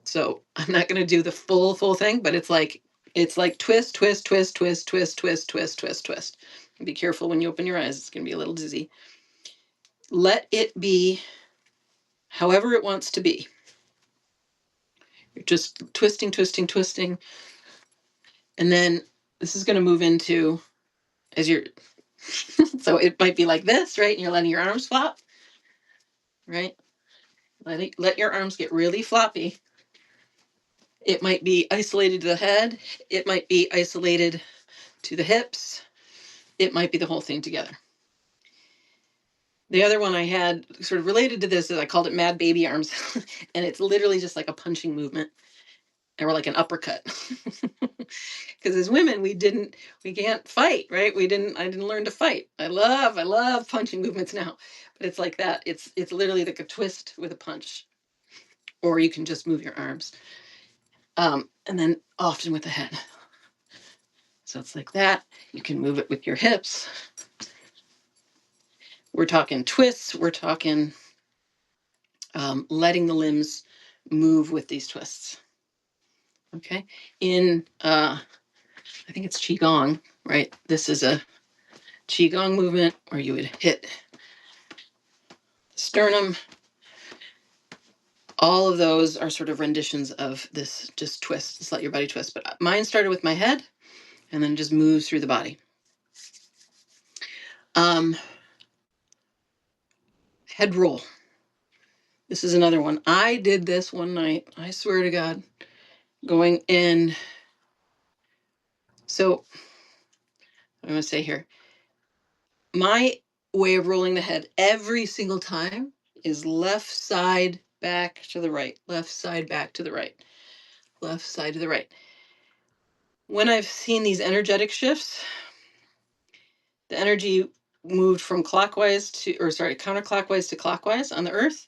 So I'm not going to do the full thing, but it's like twist, twist, twist, twist, twist, twist, twist, twist, twist. Be careful when you open your eyes. It's going to be a little dizzy. Let it be however it wants to be. You're just twisting, twisting, twisting. And then this is going to move into, as you're, so it might be like this, right? And you're letting your arms flop, right? Let your arms get really floppy. It might be isolated to the head. It might be isolated to the hips. It might be the whole thing together. The other one I had sort of related to this is I called it Mad Baby Arms. And it's literally just like a punching movement, or like an uppercut. Because as women, we can't fight, right? I didn't learn to fight. I love punching movements now. But it's like that. It's literally like a twist with a punch. Or you can just move your arms. And then often with the head. So it's like that. You can move it with your hips. We're talking twists. We're talking letting the limbs move with these twists. Okay. In, I think it's Qigong, right? This is a Qigong movement where you would hit sternum. All of those are sort of renditions of this, just twist, just let your body twist. But mine started with my head and then just moves through the body. Head roll. This is another one. I did this one night, I swear to God, going in. So I'm going to say here, my way of rolling the head every single time is left side back to the right, left side back to the right, left side to the right. When I've seen these energetic shifts, the energy moved from counterclockwise to clockwise on the earth.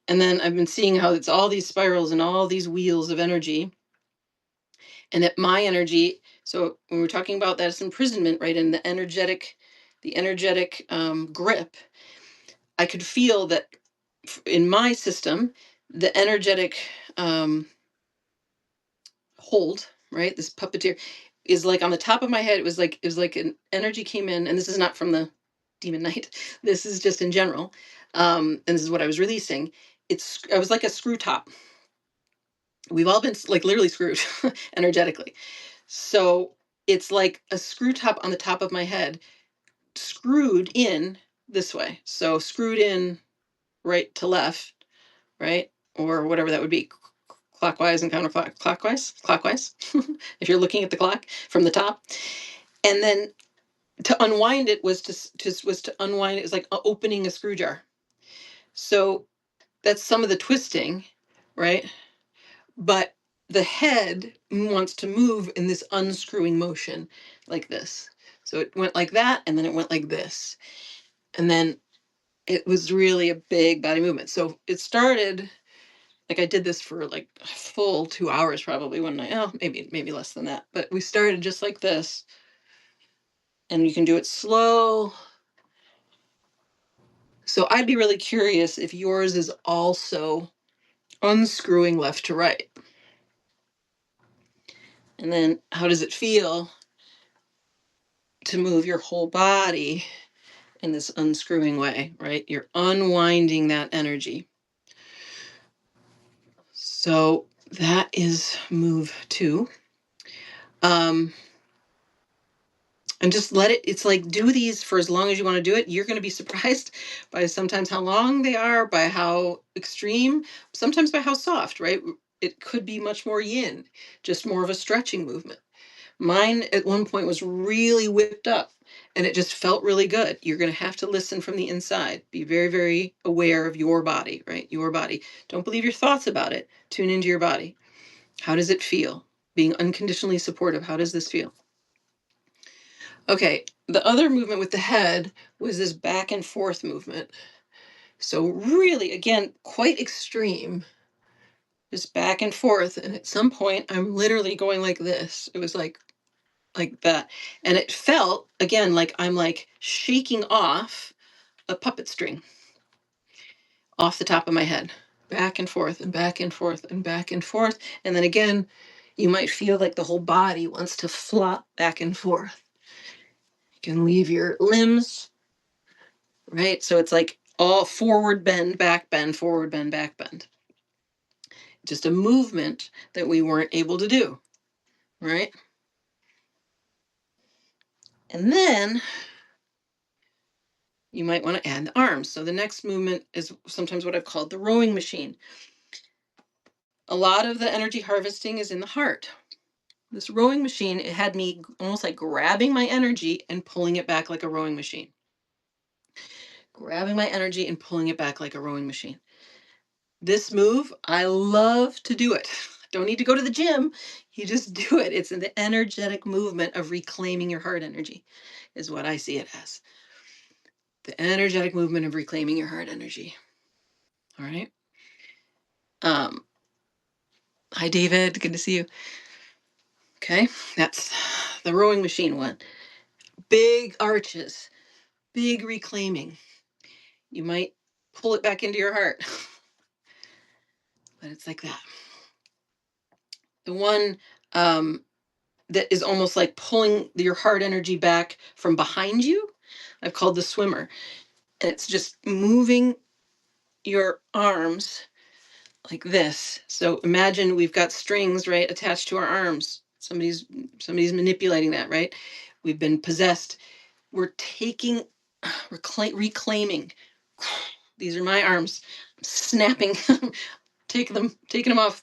And then I've been seeing how it's all these spirals and all these wheels of energy. And at my energy, so when we're talking about that, it's imprisonment, right? And the energetic grip, I could feel that in my system, the energetic um, hold, right? This puppeteer is like on the top of my head. It was like an energy came in, and this is not from the demon knight. This is just in general, and this is what I was releasing. I was like a screw top. We've all been like literally screwed energetically. So it's like a screw top on the top of my head, screwed in this way. So screwed in right to left, right? Or whatever that would be, clockwise and clockwise, if you're looking at the clock from the top. And then to unwind it was to unwind it is like opening a screw jar. So that's some of the twisting, right? But the head wants to move in this unscrewing motion like this. So it went like that, and then it went like this. And then it was really a big body movement. So it started like I did this for like a full 2 hours probably one night. Oh, maybe less than that. But we started just like this. And you can do it slow. So I'd be really curious if yours is also unscrewing left to right. And then how does it feel to move your whole body in this unscrewing way, right? You're unwinding that energy. So that is move 2. And just let it's like do these for as long as you want to do it. You're going to be surprised by sometimes how long they are, by how extreme, sometimes by how soft, right? It could be much more yin, just more of a stretching movement. Mine at one point was really whipped up and it just felt really good. You're going to have to listen from the inside. Be very, very aware of your body, right? Your body. Don't believe your thoughts about it. Tune into your body. How does it feel? Being unconditionally supportive. How does this feel? Okay, the other movement with the head was this back and forth movement. So really, again, quite extreme. Just back and forth. And at some point, I'm literally going like this. It was like that. And it felt, again, like I'm like shaking off a puppet string off the top of my head. Back and forth and back and forth and back and forth. And then again, you might feel like the whole body wants to flop back and forth. You can leave your limbs, right? So it's like all forward bend, back bend, forward bend, back bend. Just a movement that we weren't able to do, right? And then you might want to add the arms. So the next movement is sometimes what I've called the rowing machine. A lot of the energy harvesting is in the heart. This rowing machine, it had me almost like grabbing my energy and pulling it back like a rowing machine. Grabbing my energy and pulling it back like a rowing machine. This move, I love to do it. Don't need to go to the gym. You just do it. It's the energetic movement of reclaiming your heart energy, is what I see it as. The energetic movement of reclaiming your heart energy. All right. Hi, David. Good to see you. Okay. That's the rowing machine one. Big arches, big reclaiming. You might pull it back into your heart, but it's like that. The one that is almost like pulling your heart energy back from behind you, I've called the swimmer. And it's just moving your arms like this. So imagine we've got strings, right, attached to our arms. Somebody's manipulating that, right? We've been possessed. We're reclaiming. These are my arms. Snapping, taking them off.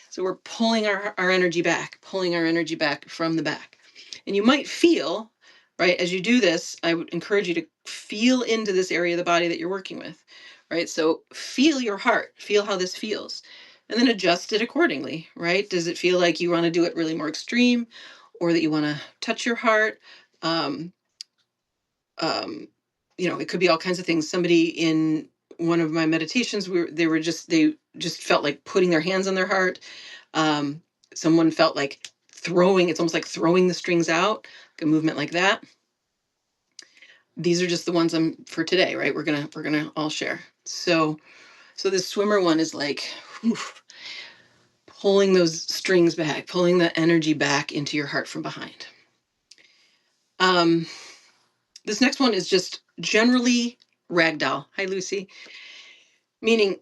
So we're pulling our energy back, pulling our energy back from the back. And you might feel, right, as you do this, I would encourage you to feel into this area of the body that you're working with, right? So feel your heart, feel how this feels, and then adjust it accordingly, right? Does it feel like you want to do it really more extreme or that you want to touch your heart? Um, it could be all kinds of things. Somebody in one of my meditations, they just felt like putting their hands on their heart. Someone felt like throwing, it's almost like throwing the strings out, like a movement like that. These are just the ones I'm for today, right? We're gonna all share. So this swimmer one is like, oof, pulling those strings back, pulling the energy back into your heart from behind. This next one is just generally ragdoll. Hi, Lucy. Meaning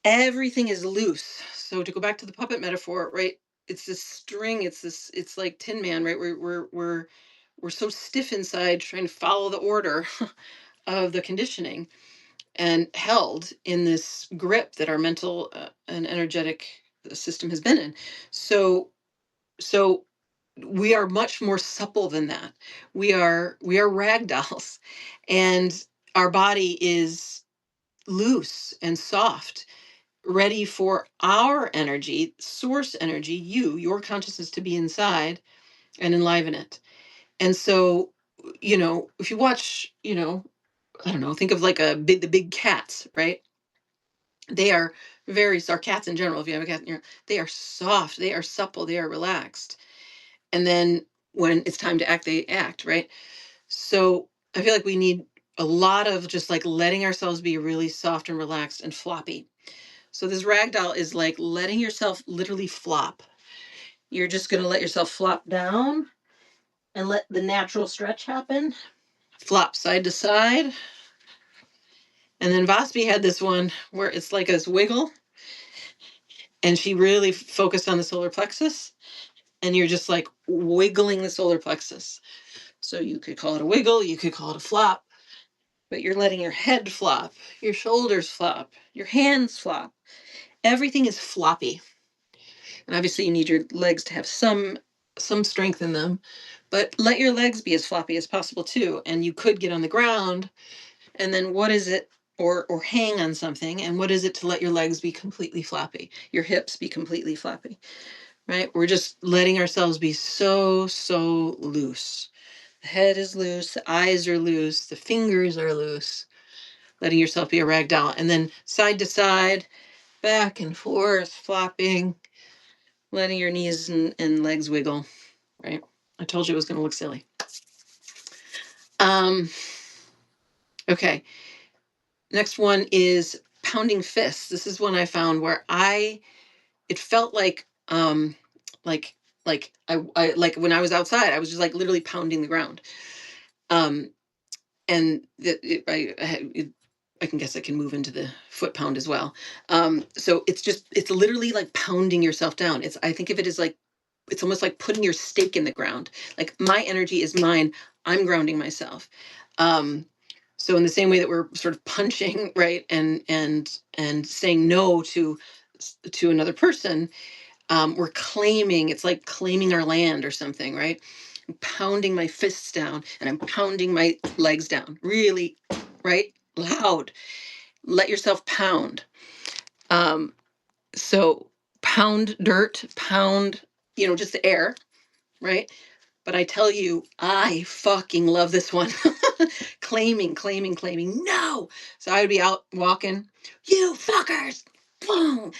everything is loose. So to go back to the puppet metaphor, right? It's this string. It's like Tin Man, right? We're so stiff inside, trying to follow the order of the conditioning, and held in this grip that our mental and energetic system has been in. So we are much more supple than that. We are rag dolls, and our body is loose and soft, ready for our energy, source energy, your consciousness, to be inside and enliven it. And so, if you watch, I don't know, think of like the big cats, right? They are cats in general, if you have a cat, they are soft, they are supple, they are relaxed. And then when it's time to act, they act, right? So I feel like we need a lot of just like letting ourselves be really soft and relaxed and floppy. So this ragdoll is like letting yourself literally flop. You're just going to let yourself flop down and let the natural stretch happen. Flop side to side. And then Vospi had this one where it's like this wiggle, and she really focused on the solar plexus, and you're just like wiggling the solar plexus. So you could call it a wiggle, you could call it a flop, but you're letting your head flop, your shoulders flop, your hands flop. Everything is floppy. And obviously you need your legs to have some strength in them, but let your legs be as floppy as possible too. And you could get on the ground, and then what is it, or hang on something, and what is it to let your legs be completely floppy, your hips be completely floppy, right? We're just letting ourselves be so loose. The head is loose, the eyes are loose, the fingers are loose. Letting yourself be a rag doll, and then side to side, back and forth, flopping, letting your knees and legs wiggle, right? I told you it was going to look silly. Okay. Next one is pounding fists. This is one I found where it felt like I like when I was outside, I was just like literally pounding the ground. And I can guess I can move into the foot pound as well. So it's literally like pounding yourself down. I think of it as like, it's almost like putting your stake in the ground. Like my energy is mine. I'm grounding myself. So in the same way that we're sort of punching, right, and saying no to another person, we're claiming. It's like claiming our land or something, right? I'm pounding my fists down, and I'm pounding my legs down, really, right, loud. Let yourself pound. So pound dirt, pound, just the air, right? But I tell you, I fucking love this one. Claiming, claiming, claiming. No. So I would be out walking. You fuckers. Boom.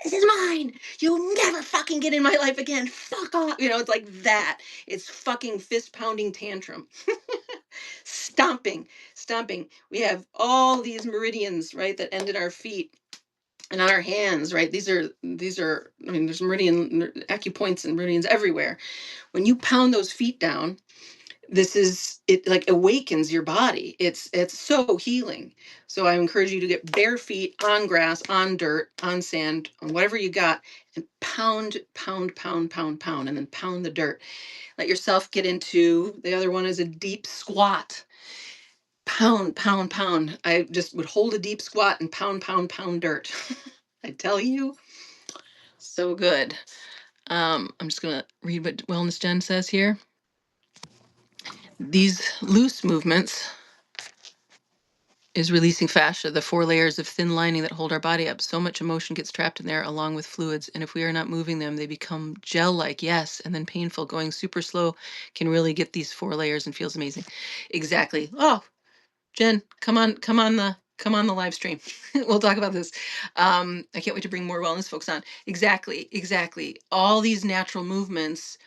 This is mine. You'll never fucking get in my life again. Fuck off. It's like that. It's fucking fist pounding tantrum. Stomping, stomping. We have all these meridians, right, that end in our feet and on our hands, right? These are, I mean, there's meridian acupoints and meridians everywhere. When you pound those feet down, it like awakens your body. It's so healing. So I encourage you to get bare feet on grass, on dirt, on sand, on whatever you got, and pound, pound, pound, pound, pound, and then pound the dirt. Let yourself get into, the other one is a deep squat. Pound, pound, pound. I just would hold a deep squat and pound, pound, pound dirt. I tell you, so good. I'm just gonna read what Wellness Jen says here. These loose movements is releasing fascia, the 4 layers of thin lining that hold our body up. So much emotion gets trapped in there along with fluids. And if we are not moving them, they become gel-like, yes, and then painful. Going super slow can really get these 4 layers and feels amazing. Exactly. Oh, Jen, come on the live stream. We'll talk about this. I can't wait to bring more wellness folks on. Exactly. All these natural movements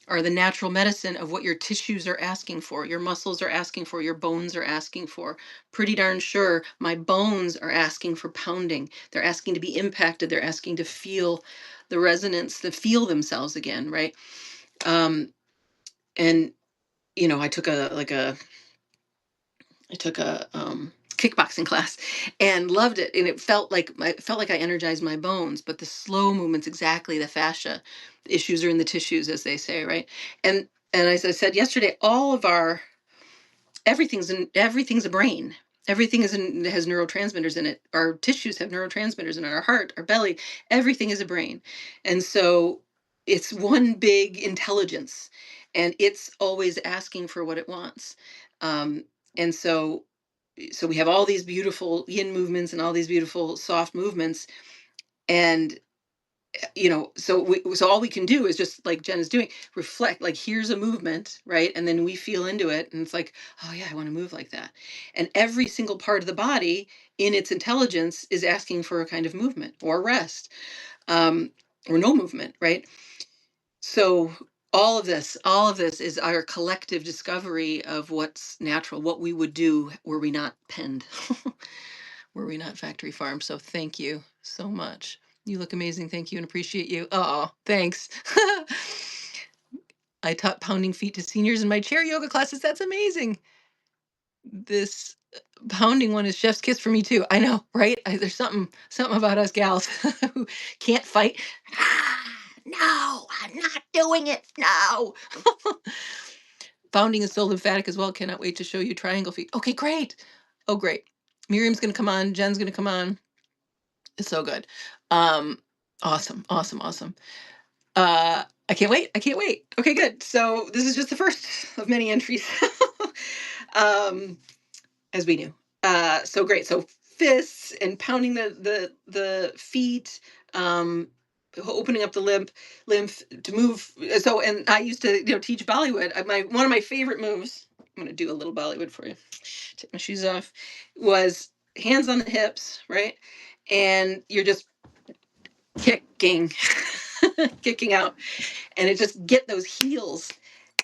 are the natural medicine of what your tissues are asking for, your muscles are asking for, your bones are asking for. Pretty darn sure my bones are asking for pounding. They're asking to be impacted. They're asking to feel the resonance, to feel themselves again, right? And I took a kickboxing class and loved it, and it felt like I energized my bones. But the slow movements, exactly, the fascia, the issues are in the tissues, as they say, right? And as I said yesterday, all of our everything's a brain. Everything has neurotransmitters in it. Our tissues have neurotransmitters in it. Our heart, our belly, everything is a brain. And so it's one big intelligence, and it's always asking for what it wants. And so we have all these beautiful yin movements and all these beautiful soft movements. And so all we can do is, just like Jen is doing, reflect, like, here's a movement, right? And then we feel into it, and it's like, oh yeah, I want to move like that. And every single part of the body, in its intelligence, is asking for a kind of movement or rest, um, or no movement, right? So all of this is our collective discovery of what's natural, what we would do were we not penned. Were we not factory farmed. So thank you so much. You look amazing. Thank you and appreciate you. Oh, thanks. I taught pounding feet to seniors in my chair yoga classes. That's amazing. This pounding one is chef's kiss for me too. I know, right? There's something about us gals who can't fight. No, I'm not doing it. No. Pounding is so lymphatic as well. Cannot wait to show you triangle feet. Okay, great. Oh, great. Miriam's going to come on. Jen's going to come on. It's so good. Um, awesome, awesome, awesome. I can't wait. I can't wait. Okay, good. So this is just the first of many entries. um, as we knew. So great. So fists and pounding the feet, opening up the lymph to move. So, and I used to teach Bollywood. One of my favorite moves. I'm gonna do a little Bollywood for you. Take my shoes off. Was hands on the hips, right? And you're just kicking, kicking out, and it just get those heels,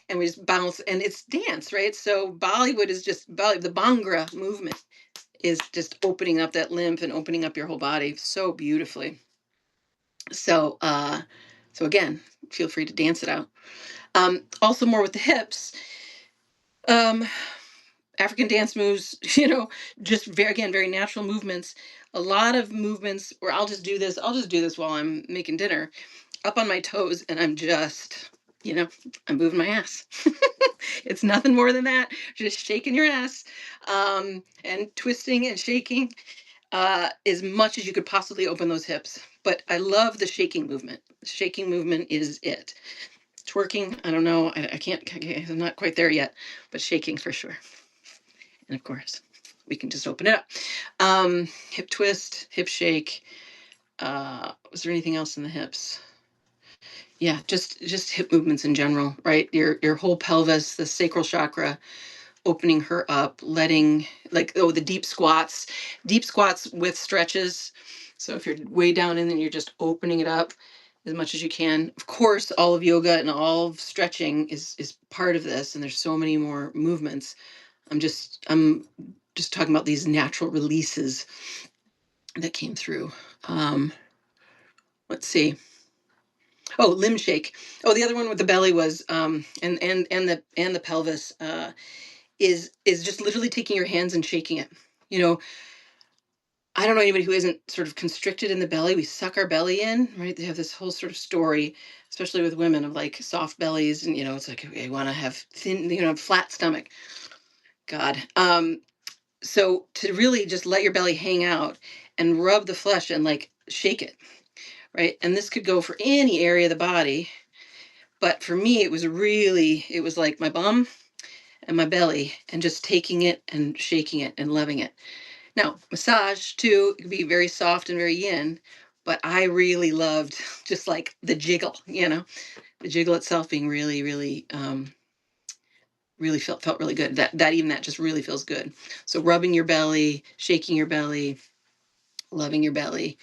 and we just bounce, and it's dance, right? So Bollywood is just the Bhangra movement is just opening up that lymph and opening up your whole body so beautifully. So again, feel free to dance it out. Also, more with the hips. Um, African dance moves, just very natural movements. A lot of movements where I'll just do this. I'll just do this while I'm making dinner, up on my toes, and I'm just, I'm moving my ass. It's nothing more than that. Just shaking your ass, and twisting and shaking, as much as you could possibly open those hips. But I love the shaking movement. The shaking movement is it. Twerking, I don't know. I can't, I'm not quite there yet, but shaking for sure. And of course, we can just open it up. Hip twist, hip shake. Was there anything else in the hips? Yeah, just hip movements in general, right? Your whole pelvis, the sacral chakra, opening her up, letting, like, the deep squats with stretches. So if you're way down in, then you're just opening it up as much as you can. Of course, all of yoga and all of stretching is part of this, and there's so many more movements. I'm just talking about these natural releases that came through. Let's see. Oh, limb shake. Oh, the other one with the belly was, and the pelvis, is just literally taking your hands and shaking it. You know, I don't know anybody who isn't sort of constricted in the belly. We suck our belly in, right? They have this whole sort of story, especially with women, of like soft bellies, and it's like, okay, you want to have thin, flat stomach. God. So to really just let your belly hang out and rub the flesh and like shake it, right? And this could go for any area of the body, but for me, it was like my bum and my belly, and just taking it and shaking it and loving it. Now, massage too, it could be very soft and very yin, but I really loved just like the jiggle, the jiggle itself being really, really, really felt really good. That just really feels good. So rubbing your belly, shaking your belly, loving your belly,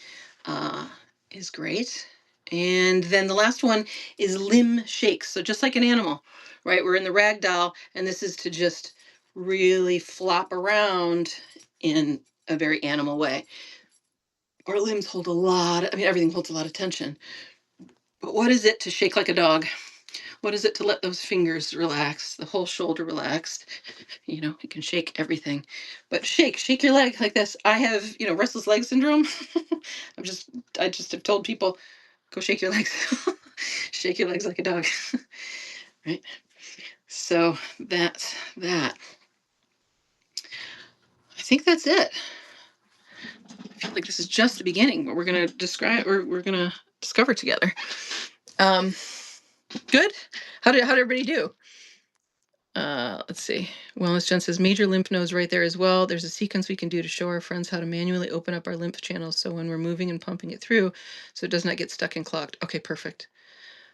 uh, is great. And then the last one is limb shakes. So just like an animal, right? We're in the rag doll, and this is to just really flop around in a very animal way. Our limbs hold a lot, I mean, everything holds a lot of tension. But what is it to shake like a dog? What is it to let those fingers relax, the whole shoulder relax? You can shake everything, but shake your leg like this. I have, restless leg syndrome. I'm just, I just have told people, go shake your legs, shake your legs like a dog, right? So that's that. I think that's it. I feel like this is just the beginning, but we're gonna describe, or we're gonna discover together. Um, good. How did everybody do? Let's see. Wellness Jen says major lymph nodes right there as well. There's a sequence we can do to show our friends how to manually open up our lymph channels so when we're moving and pumping it through, so it does not get stuck and clogged. Okay, perfect.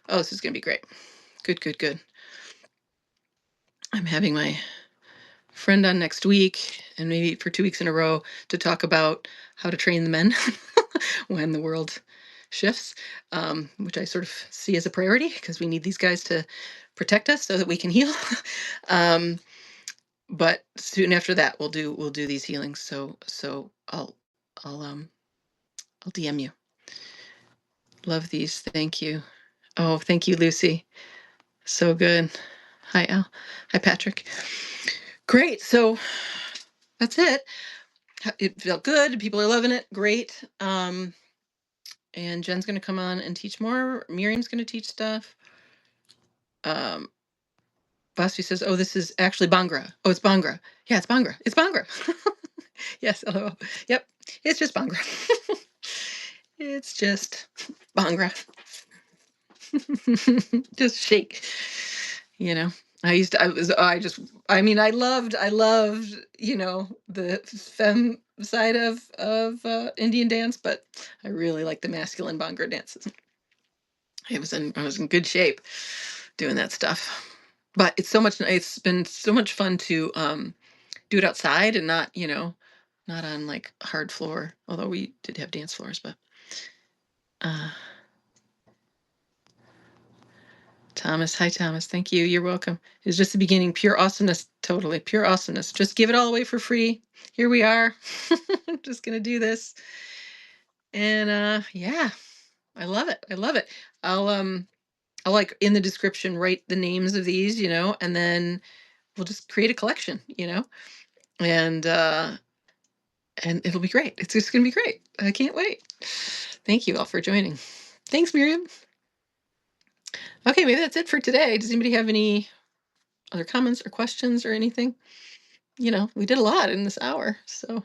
Oh, this is gonna be great. Good. I'm having my friend on next week and maybe for 2 weeks in a row to talk about how to train the men when the world shifts, which I sort of see as a priority because we need these guys to protect us so that we can heal. um, but soon after that, we'll do these healings. So I'll um I'll DM you. Love these. Thank you. Oh, thank you, Lucy. So good. Hi, Al. Hi, Patrick. Great. So that's it. It felt good. People are loving it. Great. And Jen's going to come on and teach more. Miriam's going to teach stuff. Basti says, "Oh, this is actually Bhangra. Oh, it's Bhangra. Yeah, it's Bhangra. It's Bhangra." Yes. Hello. Yep. It's just Bhangra. It's just Bhangra. Just shake. You know. I loved, the femme side of Indian dance, but I really like the masculine Bhangra dances. I was in good shape doing that stuff. But it's been so much fun to do it outside and not on like hard floor, although we did have dance floors, but uh Thomas, hi Thomas, thank you. You're welcome. It's just the beginning, pure awesomeness, totally pure awesomeness. Just give it all away for free. Here we are. I'm just gonna do this. And yeah, I love it. I love it. I'll like in the description write the names of these, and then we'll just create a collection, and it'll be great. It's just gonna be great. I can't wait. Thank you all for joining. Thanks, Miriam. Okay, maybe that's it for today. Does anybody have any other comments or questions or anything? We did a lot in this hour, so.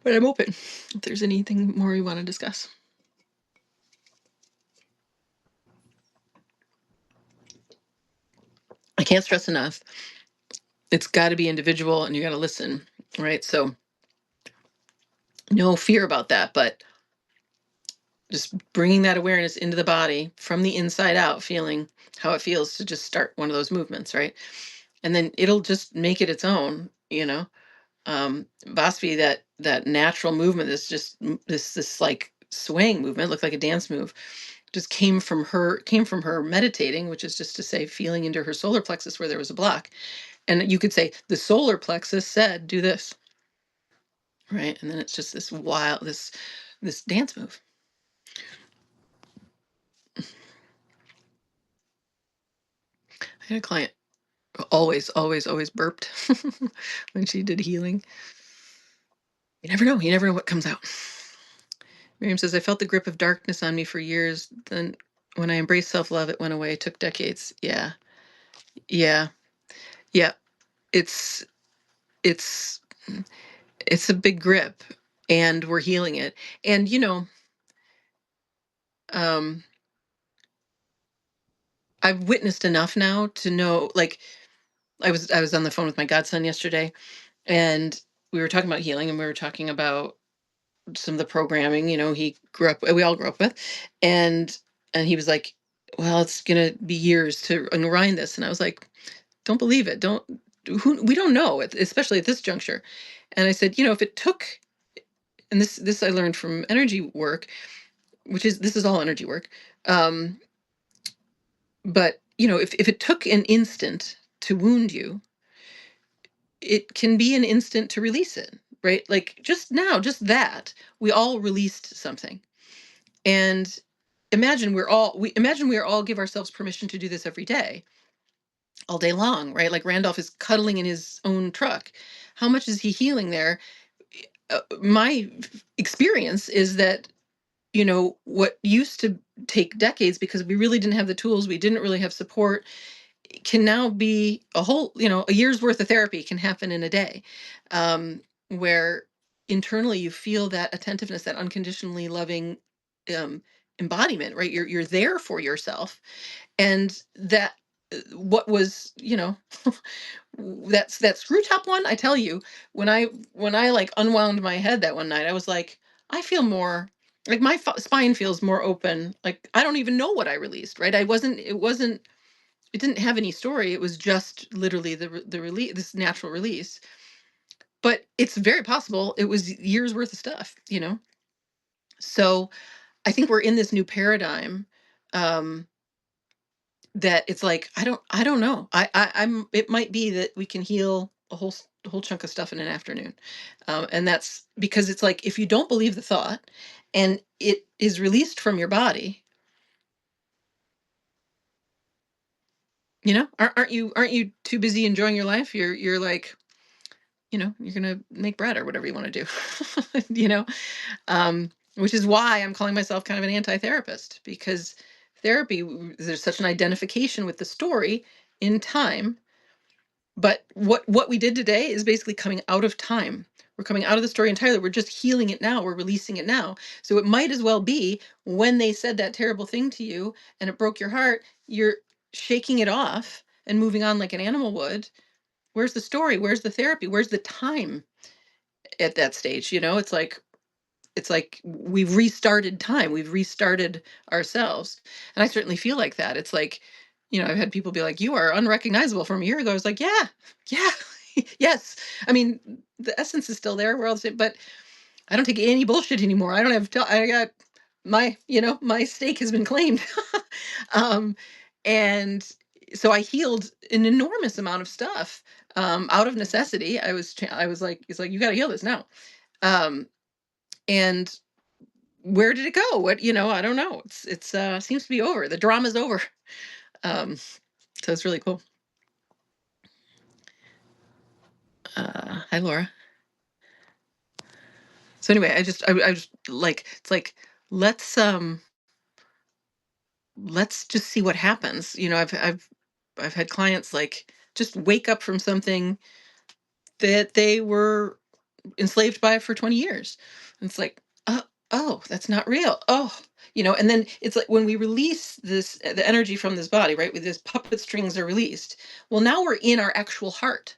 But I'm open if there's anything more you want to discuss. I can't stress enough. It's got to be individual and you got to listen, right? So no fear about that, but just bringing that awareness into the body from the inside out, feeling how it feels to just start one of those movements, right? And then it'll just make it its own. Vaspi, that natural movement, this like swaying movement, looked like a dance move, just came from her meditating, which is just to say feeling into her solar plexus where there was a block. And you could say the solar plexus said, do this, right? And then it's just this wild, this dance move. I had a client always burped when she did healing. You never know. You never know what comes out. Miriam says, I felt the grip of darkness on me for years. Then when I embraced self-love, it went away. It took decades. Yeah. Yeah. Yeah. It's it's it's a big grip and we're healing it. And um I've witnessed enough now to know, like, I was on the phone with my godson yesterday and we were talking about healing and we were talking about some of the programming, we all grew up with. And he was like, well, it's gonna be years to unwind this. And I was like, don't believe it. We don't know, especially at this juncture. And I said, if and this I learned from energy work, this is all energy work. Um, but if it took an instant to wound you, it can be an instant to release it, right? Like just now, just that we all released something. And imagine we are all give ourselves permission to do this every day, all day long, right? Like Randolph is cuddling in his own truck. How much is he healing there? My experience is that what used to take decades because we really didn't have the tools, we didn't really have support, can now be a year's worth of therapy can happen in a day, where internally you feel that attentiveness, that unconditionally loving um, embodiment, right? You're there for yourself, and that what was that screw top one. I tell you, when I like unwound my head that one night, I was like, I feel more like my spine feels more open. Like I don't even know what I released, right? It didn't have any story. It was just literally the release, this natural release. But it's very possible it was years worth of stuff. So I think we're in this new paradigm, um, that it's like I don't know. It might be that we can heal a whole chunk of stuff in an afternoon, and that's because it's like if you don't believe the thought, and it is released from your body, aren't you too busy enjoying your life? You're like you're gonna make bread or whatever you want to do, which is why I'm calling myself kind of an anti-therapist, because there's such an identification with the story in time. But what we did today is basically coming out of time. We're coming out of the story entirely. We're just healing it now. We're releasing it now. So it might as well be when they said that terrible thing to you and it broke your heart, you're shaking it off and moving on like an animal would. Where's the story? Where's the therapy? Where's the time at that stage? It's like we've restarted time. We've restarted ourselves. And I certainly feel like that. It's like, I've had people be like, you are unrecognizable from a year ago. I was like, yeah, yeah, yes. I mean, the essence is still there. We're all the same, but I don't take any bullshit anymore. I don't have, I got my stake has been claimed. um, and so I healed an enormous amount of stuff, out of necessity. I was like, it's like, you got to heal this now. Um, and where did it go? I don't know. It's seems to be over. The drama's over. Um, so it's really cool. Hi, Laura. So anyway, I just like, it's like, let's um let's just see what happens. I've had clients like just wake up from something that they were enslaved by for 20 years. And it's like, oh, that's not real. Oh, and then it's like when we release the energy from this body, right? With this puppet strings are released. Well, now we're in our actual heart,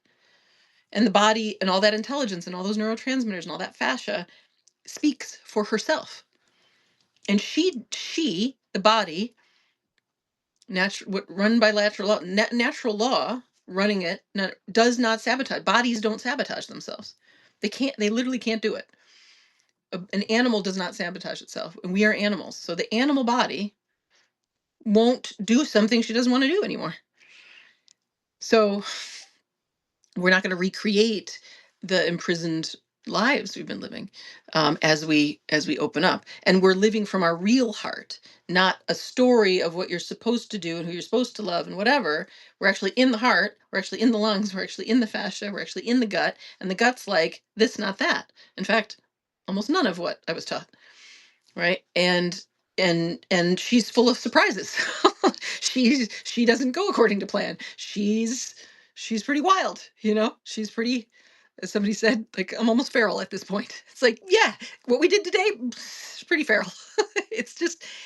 and the body and all that intelligence and all those neurotransmitters and all that fascia speaks for herself. And the body, what run by natural law, running it does not sabotage. Bodies don't sabotage themselves. They literally can't do it. An animal does not sabotage itself, and we are animals. So the animal body won't do something she doesn't want to do anymore. So we're not going to recreate the imprisoned lives we've been living, as we open up, and we're living from our real heart, not a story of what you're supposed to do and who you're supposed to love and whatever. We're actually in the heart, we're actually in the lungs, we're actually in the fascia, we're actually in the gut, and the gut's like this, not that. In fact, almost none of what I was taught, right? And she's full of surprises. She doesn't go according to plan. She's pretty wild. She's pretty, as somebody said, like, I'm almost feral at this point. It's like, yeah, what we did today is pretty feral.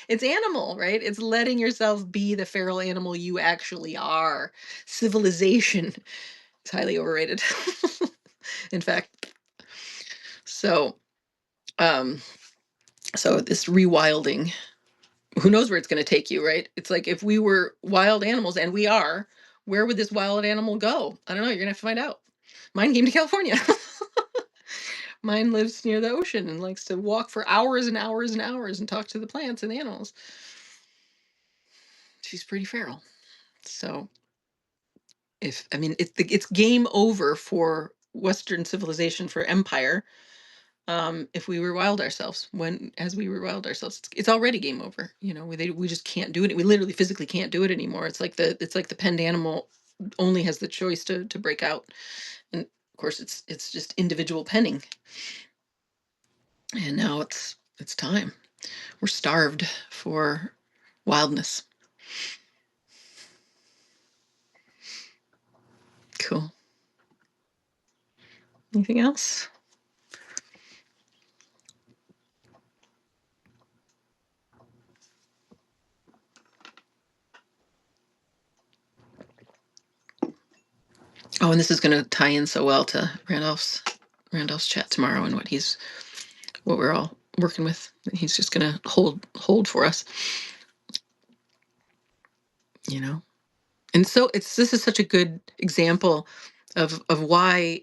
It's animal, right? It's letting yourself be the feral animal you actually are. Civilization is highly overrated. In fact. So um so this rewilding, who knows where it's going to take you, right? It's like, if we were wild animals, and we are, where would this wild animal go? I don't know. You're going to have to find out. Mine came to California. Mine lives near the ocean and likes to walk for hours and hours and hours and talk to the plants and animals. She's pretty feral. So if I mean it's game over for Western civilization, for empire. If we rewild ourselves, when as we rewild ourselves, it's already game over. We just can't do it. We literally physically can't do it anymore. It's like the penned animal only has the choice to break out, and of course it's just individual penning. And now it's time. We're starved for wildness. Cool. Anything else? Oh, and this is going to tie in so well to Randolph's chat tomorrow and what we're all working with. He's just going to hold for us, you know. And so this is such a good example of why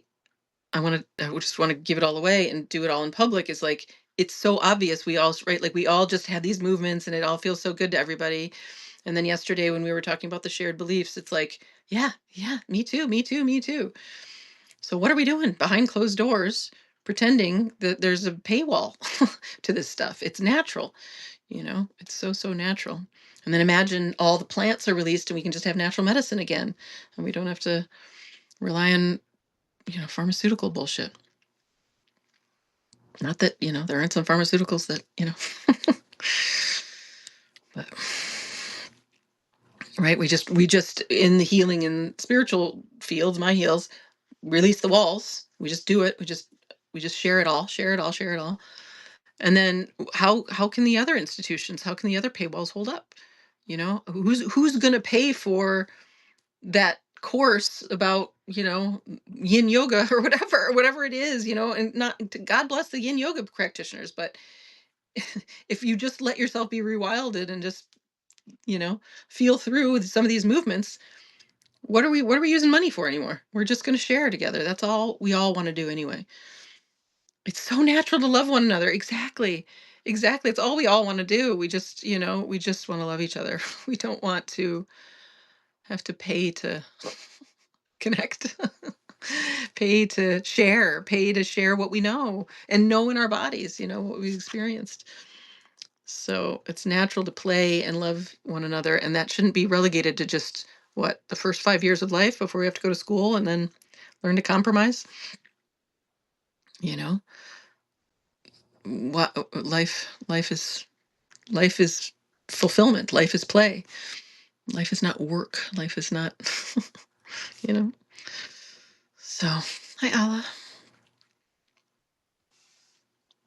I would just want to give it all away and do it all in public. Is like, it's so obvious. We all, right, like we all just had these movements and it all feels so good to everybody. And then yesterday when we were talking about the shared beliefs, it's like, yeah, yeah, me too, me too, me too. So what are we doing behind closed doors, pretending that there's a paywall to this stuff? It's natural, it's so natural. And then imagine all the plants are released and we can just have natural medicine again. And we don't have to rely on, pharmaceutical bullshit. Not that, there aren't some pharmaceuticals that, but right. We just in the healing and spiritual fields, my heals, release the walls. We just do it. We just share it all, share it all, share it all. And then how can the other institutions, how can the other paywalls hold up? Who's going to pay for that course about, yin yoga or whatever it is, and not, God bless the yin yoga practitioners, but if you just let yourself be rewilded and just, you know, feel through some of these movements, what are we using money for anymore? We're just going to share together. That's all we all want to do anyway. It's so natural to love one another. Exactly. Exactly. It's all we all want to do. We just want to love each other. We don't want to have to pay to connect. Pay to share what we know in our bodies, what we've experienced. So it's natural to play and love one another, and that shouldn't be relegated to just the first 5 years of life before we have to go to school and then learn to compromise. You know, what life is fulfillment. Life is play. Life is not work. Life is not, you know. So, hi Allah.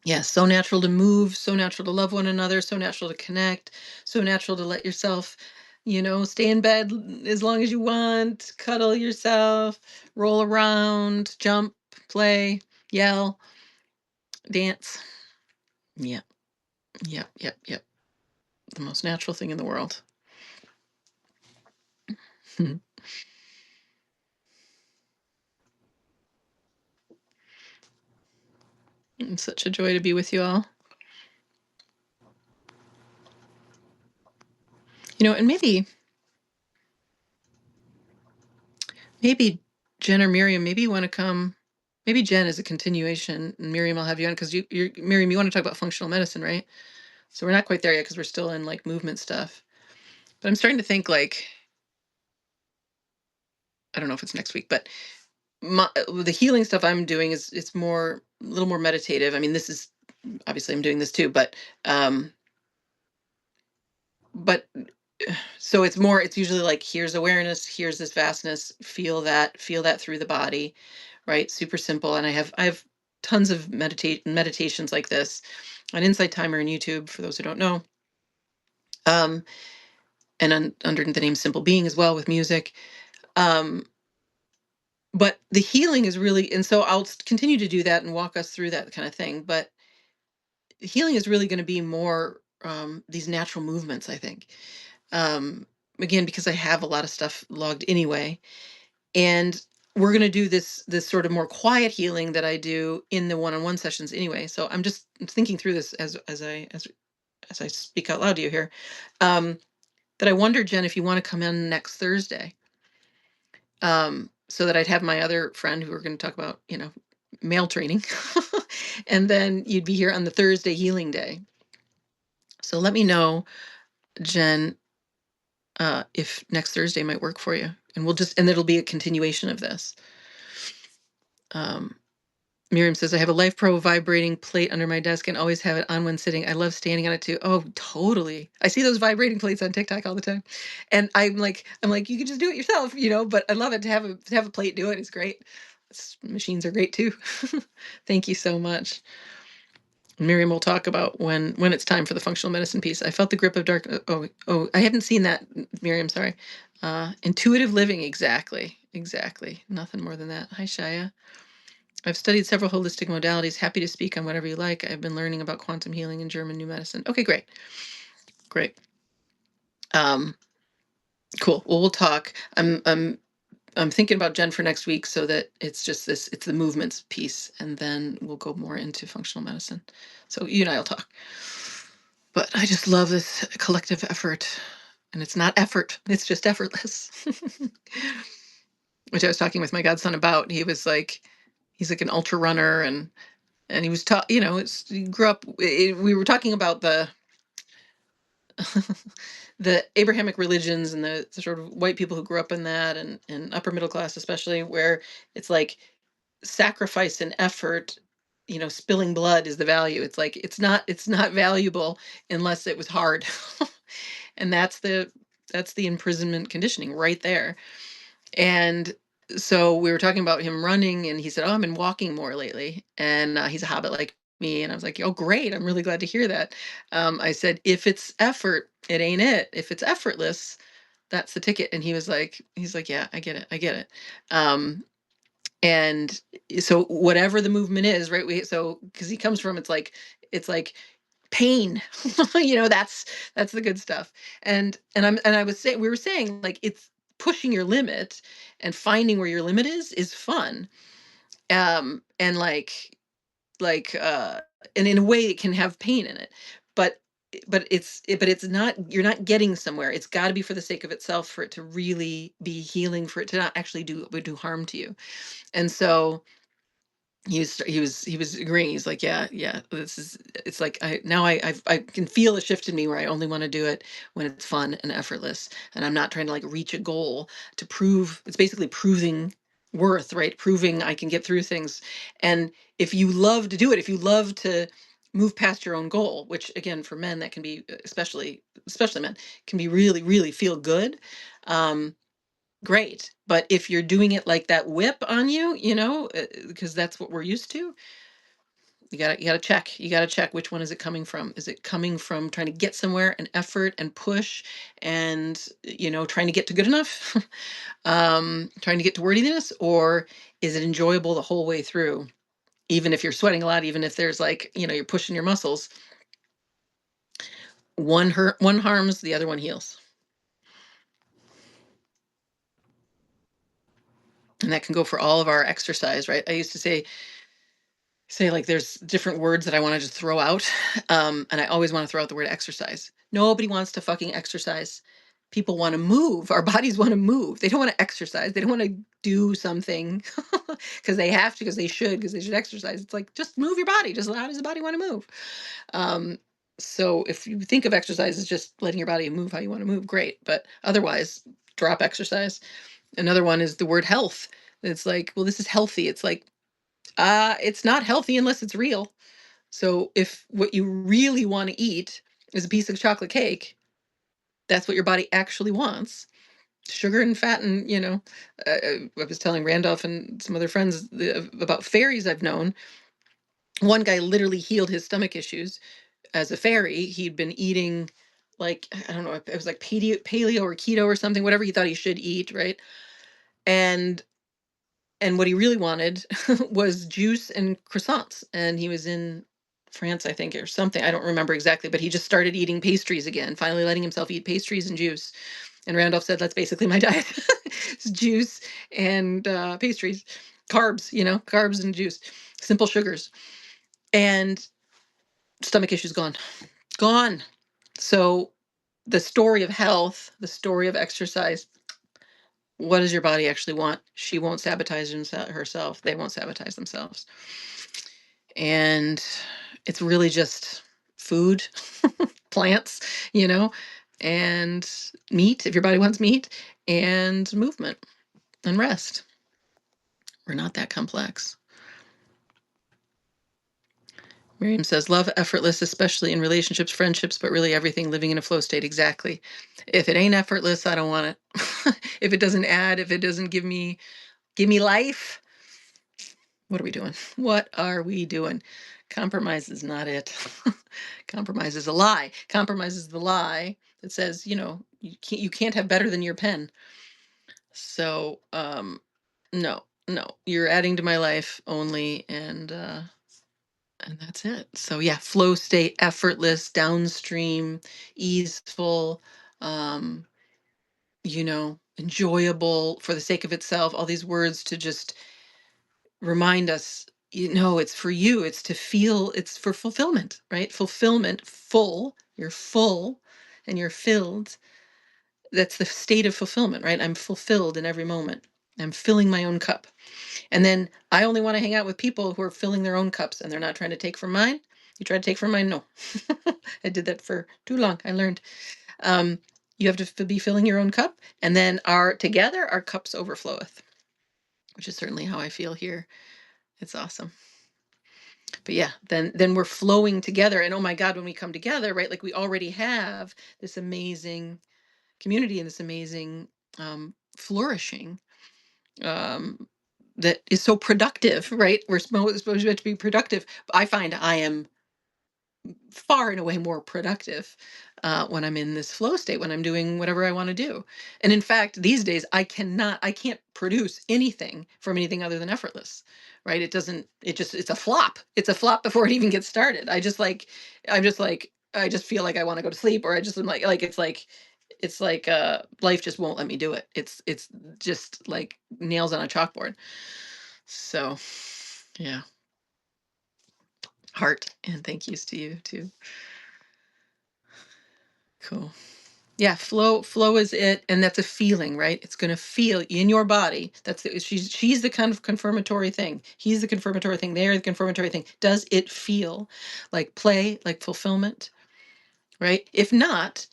Yes, so natural to move, so natural to love one another, so natural to connect, so natural to let yourself, stay in bed as long as you want, cuddle yourself, roll around, jump, play, yell, dance. Yep, yep, yep, yep. The most natural thing in the world. It's such a joy to be with you all. And maybe Jen or Miriam, maybe you want to come. Maybe Jen is a continuation, and Miriam, I'll have you on because Miriam, you want to talk about functional medicine, right? So we're not quite there yet because we're still in like movement stuff. But I'm starting to think like, I don't know if it's next week, but the healing stuff I'm doing is it's more a little more meditative. I mean, this is obviously I'm doing this too, um, but so it's usually like, here's awareness, here's this vastness, feel that through the body, right? Super simple. And I have tons of meditations like this on Insight Timer and YouTube for those who don't know. Um, and under the name Simple Being as well, with music. Um, but the healing is really, and so I'll continue to do that and walk us through that kind of thing. But healing is really going to be more these natural movements, I think. Um, Again, because I have a lot of stuff logged anyway. And we're going to do this sort of more quiet healing that I do in the one-on-one sessions anyway. So I'm just thinking through this as I speak out loud to you here. That I wonder, Jen, if you want to come in next Thursday, so that I'd have my other friend who we're going to talk about, male training, and then you'd be here on the Thursday healing day. So let me know, Jen, if next Thursday might work for you, and it'll be a continuation of this. Miriam says, I have a Life Pro vibrating plate under my desk and always have it on when sitting. I love standing on it too. Oh, totally. I see those vibrating plates on TikTok all the time. And I'm like, you can just do it yourself, but I love it to have a plate do it. It's great. Machines are great too. Thank you so much. Miriam will talk about when it's time for the functional medicine piece. I felt the grip of dark. Oh, I hadn't seen that, Miriam. Sorry. Intuitive living. Exactly. Nothing more than that. Hi, Shaya. I've studied several holistic modalities. Happy to speak on whatever you like. I've been learning about quantum healing and German new medicine. Okay, great. Cool. Well, we'll talk. I'm thinking about Jen for next week so that it's the movements piece, and then we'll go more into functional medicine. So you and I will talk. But I just love this collective effort. And it's not effort, it's just effortless. Which I was talking with my godson about. He's like an ultra runner, and he was taught, he grew up, we were talking about the the Abrahamic religions and the sort of white people who grew up in that, and upper middle class especially, where it's like sacrifice and effort, spilling blood is the value. It's like it's not valuable unless it was hard. And that's the imprisonment conditioning right there. And so we were talking about him running, and he said, oh, I've been walking more lately. And he's a hobbit like me. And I was like, oh, great. I'm really glad to hear that. I said, if it's effort, it ain't it. If it's effortless, that's the ticket. And he's like, yeah, I get it. And so whatever the movement is, right? Because he comes from, it's like pain. That's the good stuff. And I was saying, we were saying, like, it's pushing your limit and finding where your limit is fun. And and in a way it can have pain in it, but it's not, you're not getting somewhere. It's got to be for the sake of itself, for it to really be healing, for it to not actually do harm to you. And so he was agreeing. He's like, yeah, it's like I can feel a shift in me where I only want to do it when it's fun and effortless, and I'm not trying to like reach a goal to prove. It's basically proving worth, right? Proving I can get through things. And if you love to do it, if you love to move past your own goal, which again for men that can be, especially men, can be really, really feel good. Great. But if you're doing it like that whip on you, because that's what we're used to, you gotta check which one is it coming from. Is it coming from trying to get somewhere and effort and push and, trying to get to good enough, trying to get to worthiness, or is it enjoyable the whole way through? Even if you're sweating a lot, even if there's like, you're pushing your muscles, one harms, the other one heals. And that can go for all of our exercise, right? I used to say like there's different words that I want to just throw out. And I always want to throw out the word exercise. Nobody wants to fucking exercise. People want to move. Our bodies want to move. They don't want to exercise. They don't want to do something because they have to, because they should exercise. It's like, just move your body. Just how does the body want to move? So if you think of exercise as just letting your body move how you want to move, great. But otherwise, drop exercise. Another one is the word health. It's like, well, this is healthy. It's like, it's not healthy unless it's real. So if what you really want to eat is a piece of chocolate cake, that's what your body actually wants. Sugar and fat, and I was telling Randolph and some other friends about fairies I've known. One guy literally healed his stomach issues as a fairy. He'd been eating, like, I don't know, it was like paleo or keto or something, whatever he thought he should eat, right? And what he really wanted was juice and croissants. And he was in France, I think, or something. I don't remember exactly, but he just started eating pastries again, finally letting himself eat pastries and juice. And Randolph said, that's basically my diet. It's juice and pastries, carbs, carbs and juice, simple sugars. And stomach issues gone. Gone. So the story of health, the story of exercise, what does your body actually want? She won't sabotage herself. They won't sabotage themselves. And it's really just food, plants, you know, and meat, if your body wants meat, and movement and rest. We're not that complex. Miriam says, love effortless, especially in relationships, friendships, but really everything, living in a flow state. Exactly. If it ain't effortless, I don't want it. If it doesn't add, if it doesn't give me life, what are we doing? What are we doing? Compromise is not it. Compromise is a lie. Compromise is the lie that says, you can't have better than your pen. So, no, you're adding to my life only, and that's it. So yeah, flow state, effortless, downstream, easeful, um, enjoyable for the sake of itself, all these words to just remind us, it's for you, it's to feel, it's for fulfillment, right? Fulfillment, full, you're full and you're filled. That's the state of fulfillment, right? I'm fulfilled in every moment. I'm filling my own cup. And then I only want to hang out with people who are filling their own cups and they're not trying to take from mine. You try to take from mine? No. I did that for too long. I learned. Um, you have to be filling your own cup, and then together our cups overfloweth, which is certainly how I feel here. It's awesome. But yeah, then we're flowing together, and oh my God, when we come together, right? Like we already have this amazing community and this amazing flourishing um, that is so productive, right? We're supposed to be productive. I find I am far and away more productive when I'm in this flow state, when I'm doing whatever I want to do. And in fact, these days I can't produce anything from anything other than effortless, right? It's a flop. It's a flop before it even gets started. I just feel like I want to go to sleep, or I just am like life just won't let me do it. It's just like nails on a chalkboard. So yeah, heart and thank yous to you too. Cool. Yeah, flow is it, and that's a feeling, right? It's going to feel in your body. She's the kind of confirmatory thing. He's the confirmatory thing. They're the confirmatory thing. Does it feel like play, like fulfillment, right? If not,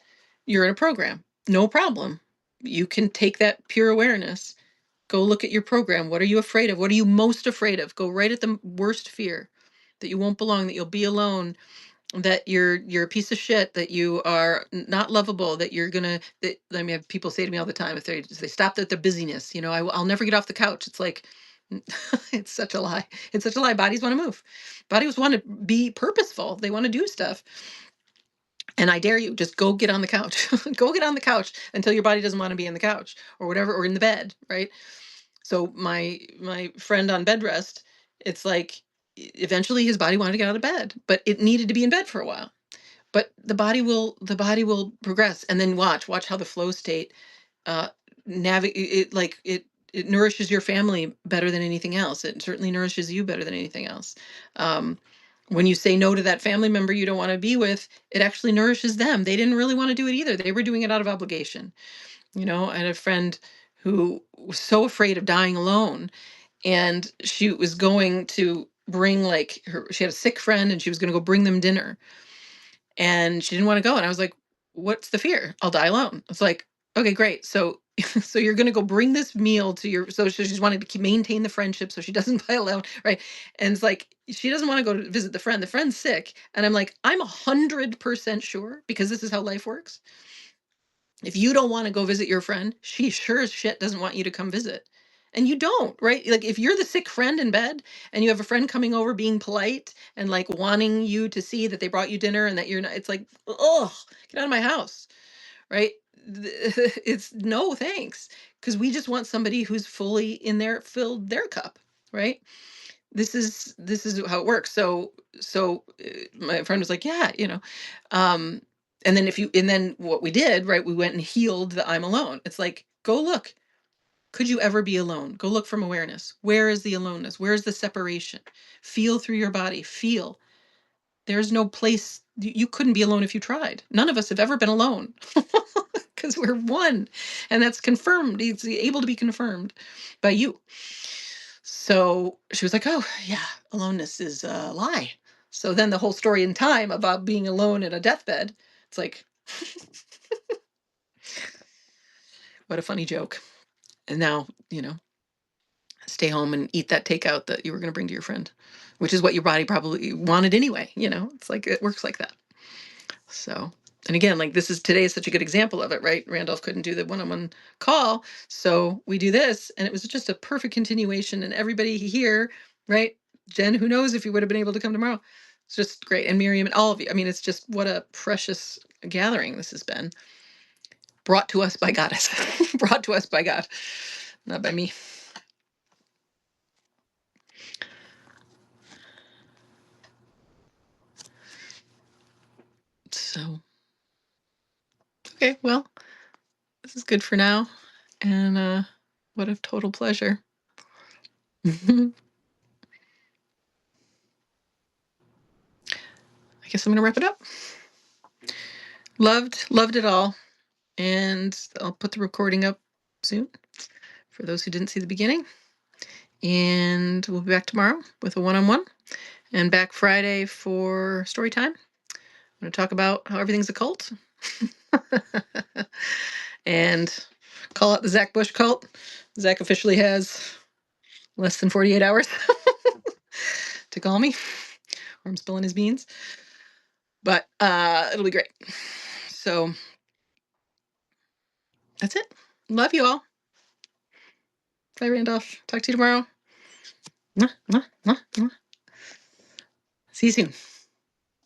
you're in a program. No problem. You can take that pure awareness. Go look at your program. What are you afraid of? What are you most afraid of? Go right at the worst fear, that you won't belong, that you'll be alone, that you're a piece of shit, that you are not lovable, that you're gonna that I mean, people say to me all the time, if they stop at the busyness, I'll never get off the couch. It's like it's such a lie. It's such a lie. Bodies want to move. Bodies want to be purposeful. They want to do stuff. And I dare you, just go get on the couch. Go get on the couch until your body doesn't want to be in the couch or whatever, or in the bed, right? So my friend on bed rest, it's like eventually his body wanted to get out of bed, but it needed to be in bed for a while. But the body will progress, and then watch how the flow state uh navigate it, like it nourishes your family better than anything else. It certainly nourishes you better than anything else. um when you say no to that family member you don't want to be with, it actually nourishes them. They didn't really want to do it either. They were doing it out of obligation. I had a friend who was so afraid of dying alone, and she was going to bring, like, she had a sick friend and she was going to go bring them dinner, and she didn't want to go. And I was like, what's the fear? I'll die alone. It's like, okay, great. So so you're going to go bring this meal to your, so she's wanting to maintain the friendship so she doesn't die alone, right? And it's like she doesn't want to go to visit the friend. The friend's sick, and I'm like, I'm 100% sure, because this is how life works. If you don't want to go visit your friend, she sure as shit doesn't want you to come visit. And you don't, right? Like, if you're the sick friend in bed and you have a friend coming over being polite and like wanting you to see that they brought you dinner and that you're not, it's like, oh, get out of my house, right? It's no thanks. Because we just want somebody who's fully in there, filled their cup, right? This is how it works. So my friend was like, yeah, um, And then and then what we did, right? We went and healed the I'm alone. It's like, go look. Could you ever be alone? Go look from awareness. Where is the aloneness? Where is the separation? Feel through your body. Feel. There's no place. You couldn't be alone if you tried. None of us have ever been alone because we're one. And that's confirmed. It's able to be confirmed by you. So she was like, oh, yeah, aloneness is a lie. So then the whole story in time about being alone in a deathbed, it's like, what a funny joke. And now, stay home and eat that takeout that you were going to bring to your friend, which is what your body probably wanted anyway. It's like it works like that. So, and again, like today is such a good example of it, right? Randolph couldn't do the one-on-one call. So we do this, and it was just a perfect continuation. And everybody here, right? Jen, who knows if you would have been able to come tomorrow. It's just great. And Miriam and all of you. I mean, it's just what a precious gathering this has been. Brought to us by Goddess. Brought to us by God, not by me. So, okay, well, this is good for now. And what a total pleasure. I guess I'm going to wrap it up. Loved it all. And I'll put the recording up soon for those who didn't see the beginning. And we'll be back tomorrow with a one-on-one, and back Friday for story time. I'm going to talk about how everything's a cult. And call out the Zach Bush cult. Zach officially has less than 48 hours to call me, or I'm spilling his beans. But it'll be great. So that's it. Love you all. Bye, Randolph. Talk to you tomorrow. See you soon.